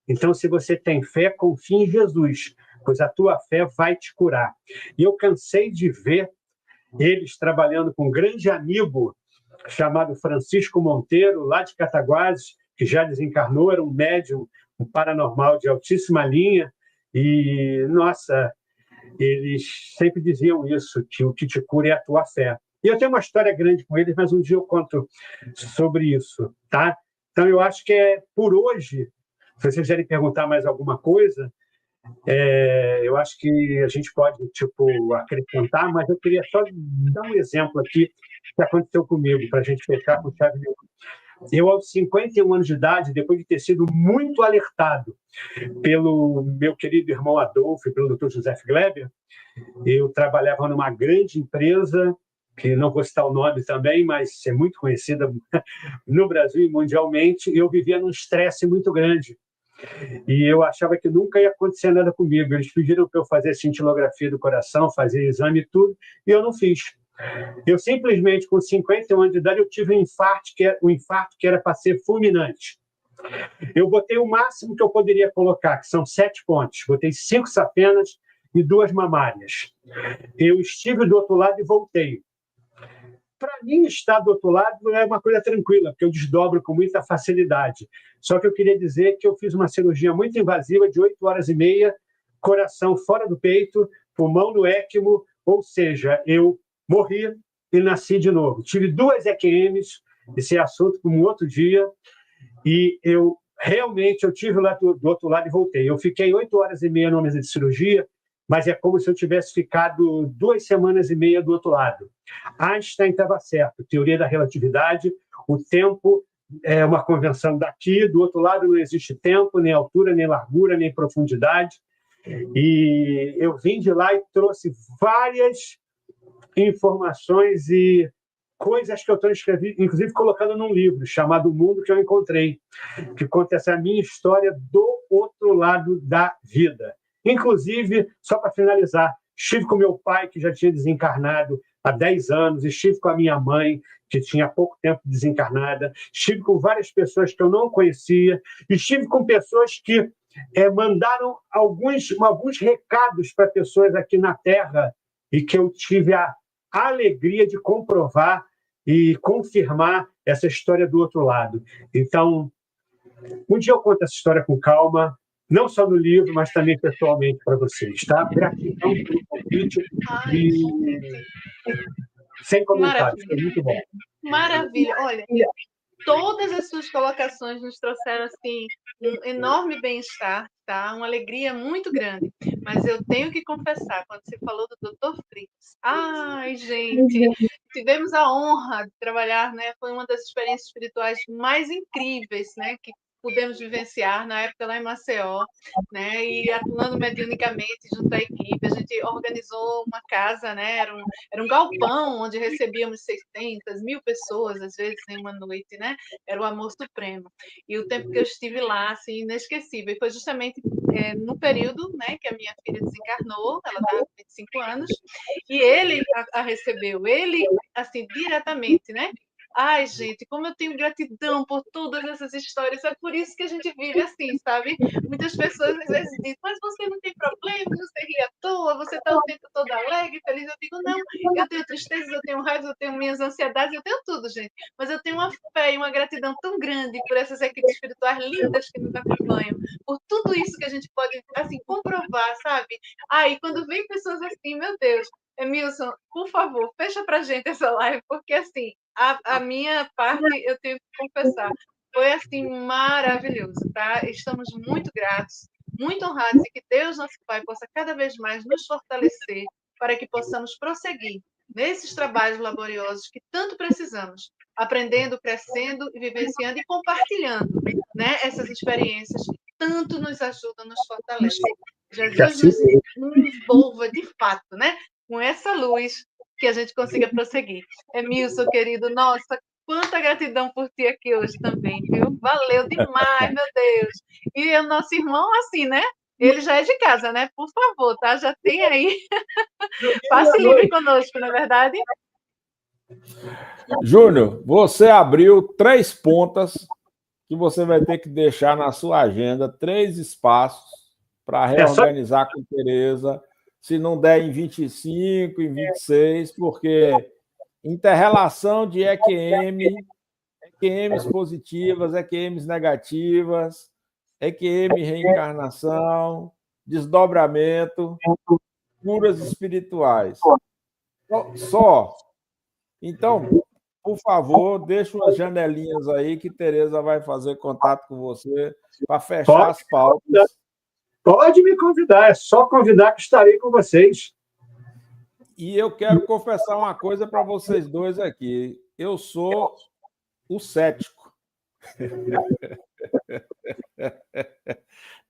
Então, se você tem fé, confie em Jesus, pois a tua fé vai te curar. E eu cansei de ver eles trabalhando com um grande amigo chamado Francisco Monteiro, lá de Cataguases, que já desencarnou, era um médium, um paranormal de altíssima linha, e, nossa, eles sempre diziam isso, que o que te cura é a tua fé. E eu tenho uma história grande com eles, mas um dia eu conto sobre isso, tá? Então, eu acho que é por hoje. Se vocês quiserem perguntar mais alguma coisa, eu acho que a gente pode, acrescentar, mas eu queria só dar um exemplo aqui que aconteceu comigo, para a gente fechar com chave de ouro. Eu, aos 51 anos de idade, depois de ter sido muito alertado pelo meu querido irmão Adolfo e pelo Dr. José Gleber, eu trabalhava numa grande empresa, que não vou citar o nome também, mas é muito conhecida no Brasil e mundialmente, e eu vivia num estresse muito grande. E eu achava que nunca ia acontecer nada comigo. Eles pediram para eu fazer cintilografia do coração, fazer exame e tudo, e eu não fiz. Eu simplesmente, com 51 anos de idade, eu tive um infarto que era para ser fulminante. Eu botei o máximo que eu poderia colocar, que são 7 pontos. Botei 5 sapenas e 2 mamárias. Eu estive do outro lado e voltei. Para mim, estar do outro lado é uma coisa tranquila, porque eu desdobro com muita facilidade. Só que eu queria dizer que eu fiz uma cirurgia muito invasiva de 8 horas e meia, coração fora do peito, pulmão no ECMO, ou seja, eu morri e nasci de novo. Tive 2 EQMs, esse é assunto para um outro dia, e eu realmente tive lá do outro lado e voltei. Eu fiquei 8 horas e meia numa mesa de cirurgia, mas é como se eu tivesse ficado 2 semanas e meia do outro lado. Einstein estava certo, teoria da relatividade, o tempo é uma convenção daqui, do outro lado não existe tempo, nem altura, nem largura, nem profundidade. E eu vim de lá e trouxe várias informações e coisas que eu estou escrevendo, inclusive colocando num livro chamado O Mundo que eu Encontrei, que conta essa minha história do outro lado da vida. Inclusive, só para finalizar, estive com meu pai, que já tinha desencarnado há 10 anos, estive com a minha mãe, que tinha pouco tempo desencarnada, estive com várias pessoas que eu não conhecia, estive com pessoas que mandaram alguns recados para pessoas aqui na Terra e que eu tive a alegria de comprovar e confirmar essa história do outro lado. Então, um dia eu conto essa história com calma, não só no livro, mas também pessoalmente para vocês, tá? Gratidão pelo convite e sem comentários, foi muito bom. Maravilha. Olha, todas as suas colocações nos trouxeram assim um enorme bem-estar, tá? Uma alegria muito grande. Mas eu tenho que confessar, quando você falou do Dr. Fritz, ai, gente, tivemos a honra de trabalhar, né? Foi uma das experiências espirituais mais incríveis, né? Que pudemos vivenciar na época lá em Maceió, né? E atuando mediunicamente junto à equipe, a gente organizou uma casa, né? Era um galpão onde recebíamos 600, 1.000 pessoas, às vezes, em uma noite, né? Era o amor supremo. E o tempo que eu estive lá, assim, inesquecível. E foi justamente no período, né, que a minha filha desencarnou, ela estava com 25 anos, e ele a recebeu, ele, assim, diretamente, né? Ai, gente, como eu tenho gratidão por todas essas histórias. É por isso que a gente vive assim, sabe? Muitas pessoas às vezes dizem, mas você não tem problema, você ri à toa, você está o tempo todo alegre, feliz. Eu digo, não, eu tenho tristezas, eu tenho raiva, eu tenho minhas ansiedades, eu tenho tudo, gente. Mas eu tenho uma fé e uma gratidão tão grande por essas equipes espirituais lindas que nos acompanham, por tudo isso que a gente pode, assim, comprovar, sabe? E quando vem pessoas assim, meu Deus, Emilson, por favor, fecha pra gente essa live, porque assim, a minha parte, eu tenho que confessar, foi assim maravilhoso, tá? Estamos muito gratos, muito honrados, e que Deus, nosso Pai, possa cada vez mais nos fortalecer para que possamos prosseguir nesses trabalhos laboriosos que tanto precisamos, aprendendo, crescendo e vivenciando e compartilhando né, essas experiências que tanto nos ajudam, nos fortalecem. Que Jesus assim nos envolva de fato, né, com essa luz, que a gente consiga prosseguir. Emilson, querido, nossa, quanta gratidão por ti aqui hoje também, viu? Valeu demais, meu Deus. E o nosso irmão, assim, né? Ele já é de casa, né? Por favor, tá? Já tem aí. Passe livre conosco, não é verdade? Júnior, você abriu 3 pontas que você vai ter que deixar na sua agenda, 3 espaços para reorganizar com Tereza. Se não der em 25, em 26, porque interrelação de EQM, EQMs positivas, EQMs negativas, EQM reencarnação, desdobramento, curas espirituais. Só. Então, por favor, deixa umas janelinhas aí que Tereza vai fazer contato com você para fechar as pautas. Pode me convidar, é só convidar que estarei com vocês. E eu quero confessar uma coisa para vocês dois aqui. Eu sou o cético.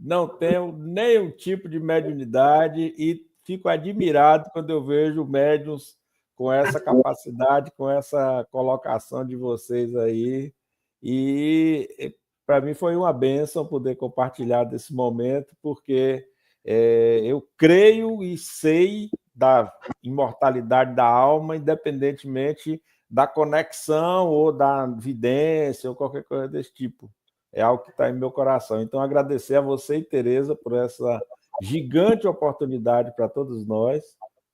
Não tenho nenhum tipo de mediunidade e fico admirado quando eu vejo médiuns com essa capacidade, com essa colocação de vocês aí. E para mim foi uma bênção poder compartilhar desse momento, porque eu creio e sei da imortalidade da alma, independentemente da conexão ou da vidência ou qualquer coisa desse tipo. É algo que está em meu coração. Então, agradecer a você e Tereza por essa gigante oportunidade para todos nós,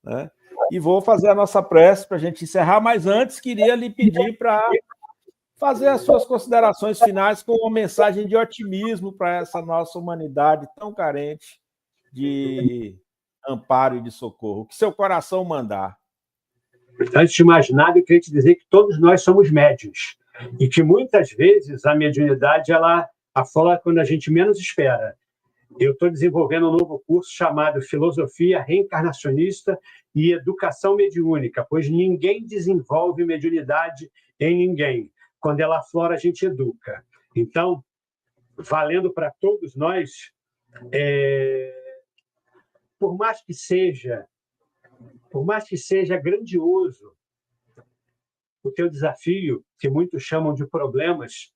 né? E vou fazer a nossa prece para a gente encerrar, mas antes queria lhe pedir para fazer as suas considerações finais com uma mensagem de otimismo para essa nossa humanidade tão carente de amparo e de socorro. O que seu coração mandar. Antes de mais nada, eu queria te dizer que todos nós somos médiuns e que muitas vezes a mediunidade ela aflora quando a gente menos espera. Eu estou desenvolvendo um novo curso chamado Filosofia Reencarnacionista e Educação Mediúnica, pois ninguém desenvolve mediunidade em ninguém. Quando ela aflora, a gente educa. Então, valendo para todos nós, por mais que seja grandioso o teu desafio, que muitos chamam de problemas,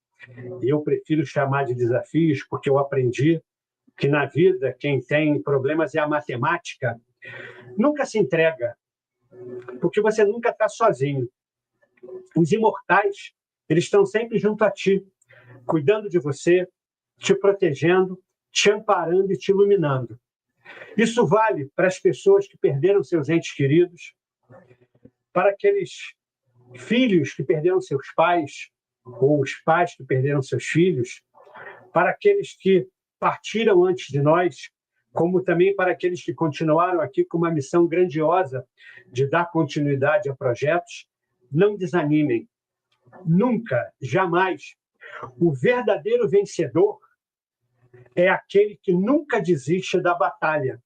e eu prefiro chamar de desafios, porque eu aprendi que na vida quem tem problemas é a matemática, nunca se entrega, porque você nunca está sozinho. Os imortais, eles estão sempre junto a ti, cuidando de você, te protegendo, te amparando e te iluminando. Isso vale para as pessoas que perderam seus entes queridos, para aqueles filhos que perderam seus pais, ou os pais que perderam seus filhos, para aqueles que partiram antes de nós, como também para aqueles que continuaram aqui com uma missão grandiosa de dar continuidade a projetos. Não desanimem. Nunca, jamais. O verdadeiro vencedor é aquele que nunca desiste da batalha.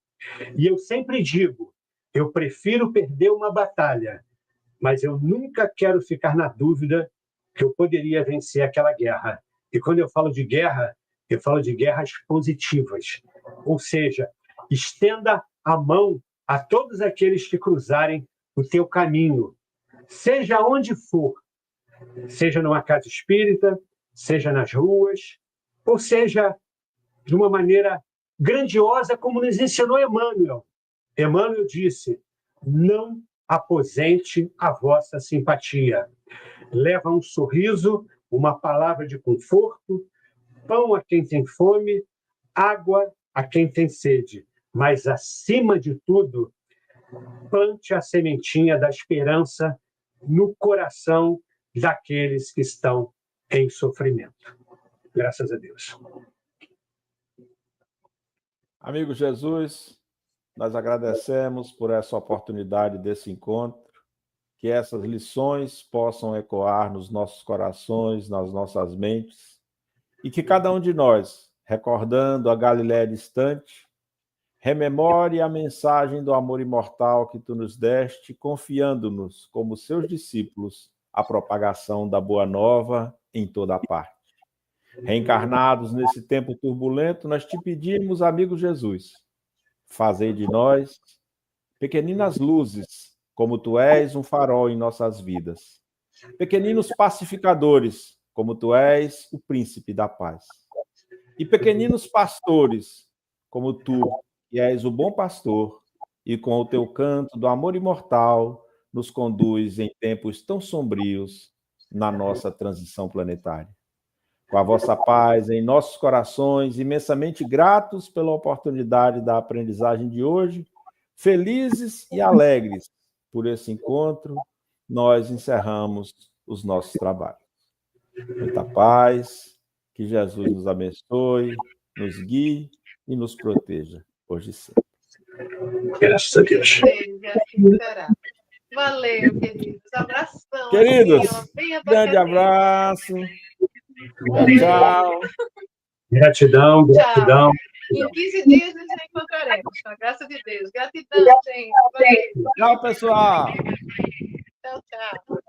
E eu sempre digo, eu prefiro perder uma batalha, mas eu nunca quero ficar na dúvida que eu poderia vencer aquela guerra. E quando eu falo de guerra, eu falo de guerras positivas. Ou seja, estenda a mão a todos aqueles que cruzarem o teu caminho, seja onde for, seja numa casa espírita, seja nas ruas, ou seja de uma maneira grandiosa, como nos ensinou Emmanuel. Emmanuel disse: não aposente a vossa simpatia. Leva um sorriso, uma palavra de conforto, pão a quem tem fome, água a quem tem sede. Mas, acima de tudo, plante a sementinha da esperança no coração daqueles que estão em sofrimento. Graças a Deus. Amigo Jesus, nós agradecemos por essa oportunidade desse encontro, que essas lições possam ecoar nos nossos corações, nas nossas mentes, e que cada um de nós, recordando a Galiléia distante, rememore a mensagem do amor imortal que tu nos deste, confiando-nos, como seus discípulos, a propagação da Boa Nova em toda a parte. Reencarnados nesse tempo turbulento, nós te pedimos, amigo Jesus, fazei de nós pequeninas luzes, como tu és um farol em nossas vidas. Pequeninos pacificadores, como tu és o príncipe da paz. E pequeninos pastores, como tu, que és o bom pastor, e com o teu canto do amor imortal, nos conduz em tempos tão sombrios na nossa transição planetária. Com a vossa paz em nossos corações, imensamente gratos pela oportunidade da aprendizagem de hoje, felizes e alegres por esse encontro, nós encerramos os nossos trabalhos. Muita paz, que Jesus nos abençoe, nos guie e nos proteja, hoje e sempre. Graças a Deus. Assim será. Valeu, queridos. Abração. Queridos, assim, bem grande abraço. Tchau. Gratidão, gratidão. Em 15 dias nos encontraremos, com a graça de Deus. Gratidão, gente. Valeu. Tchau, pessoal. Tchau, tchau.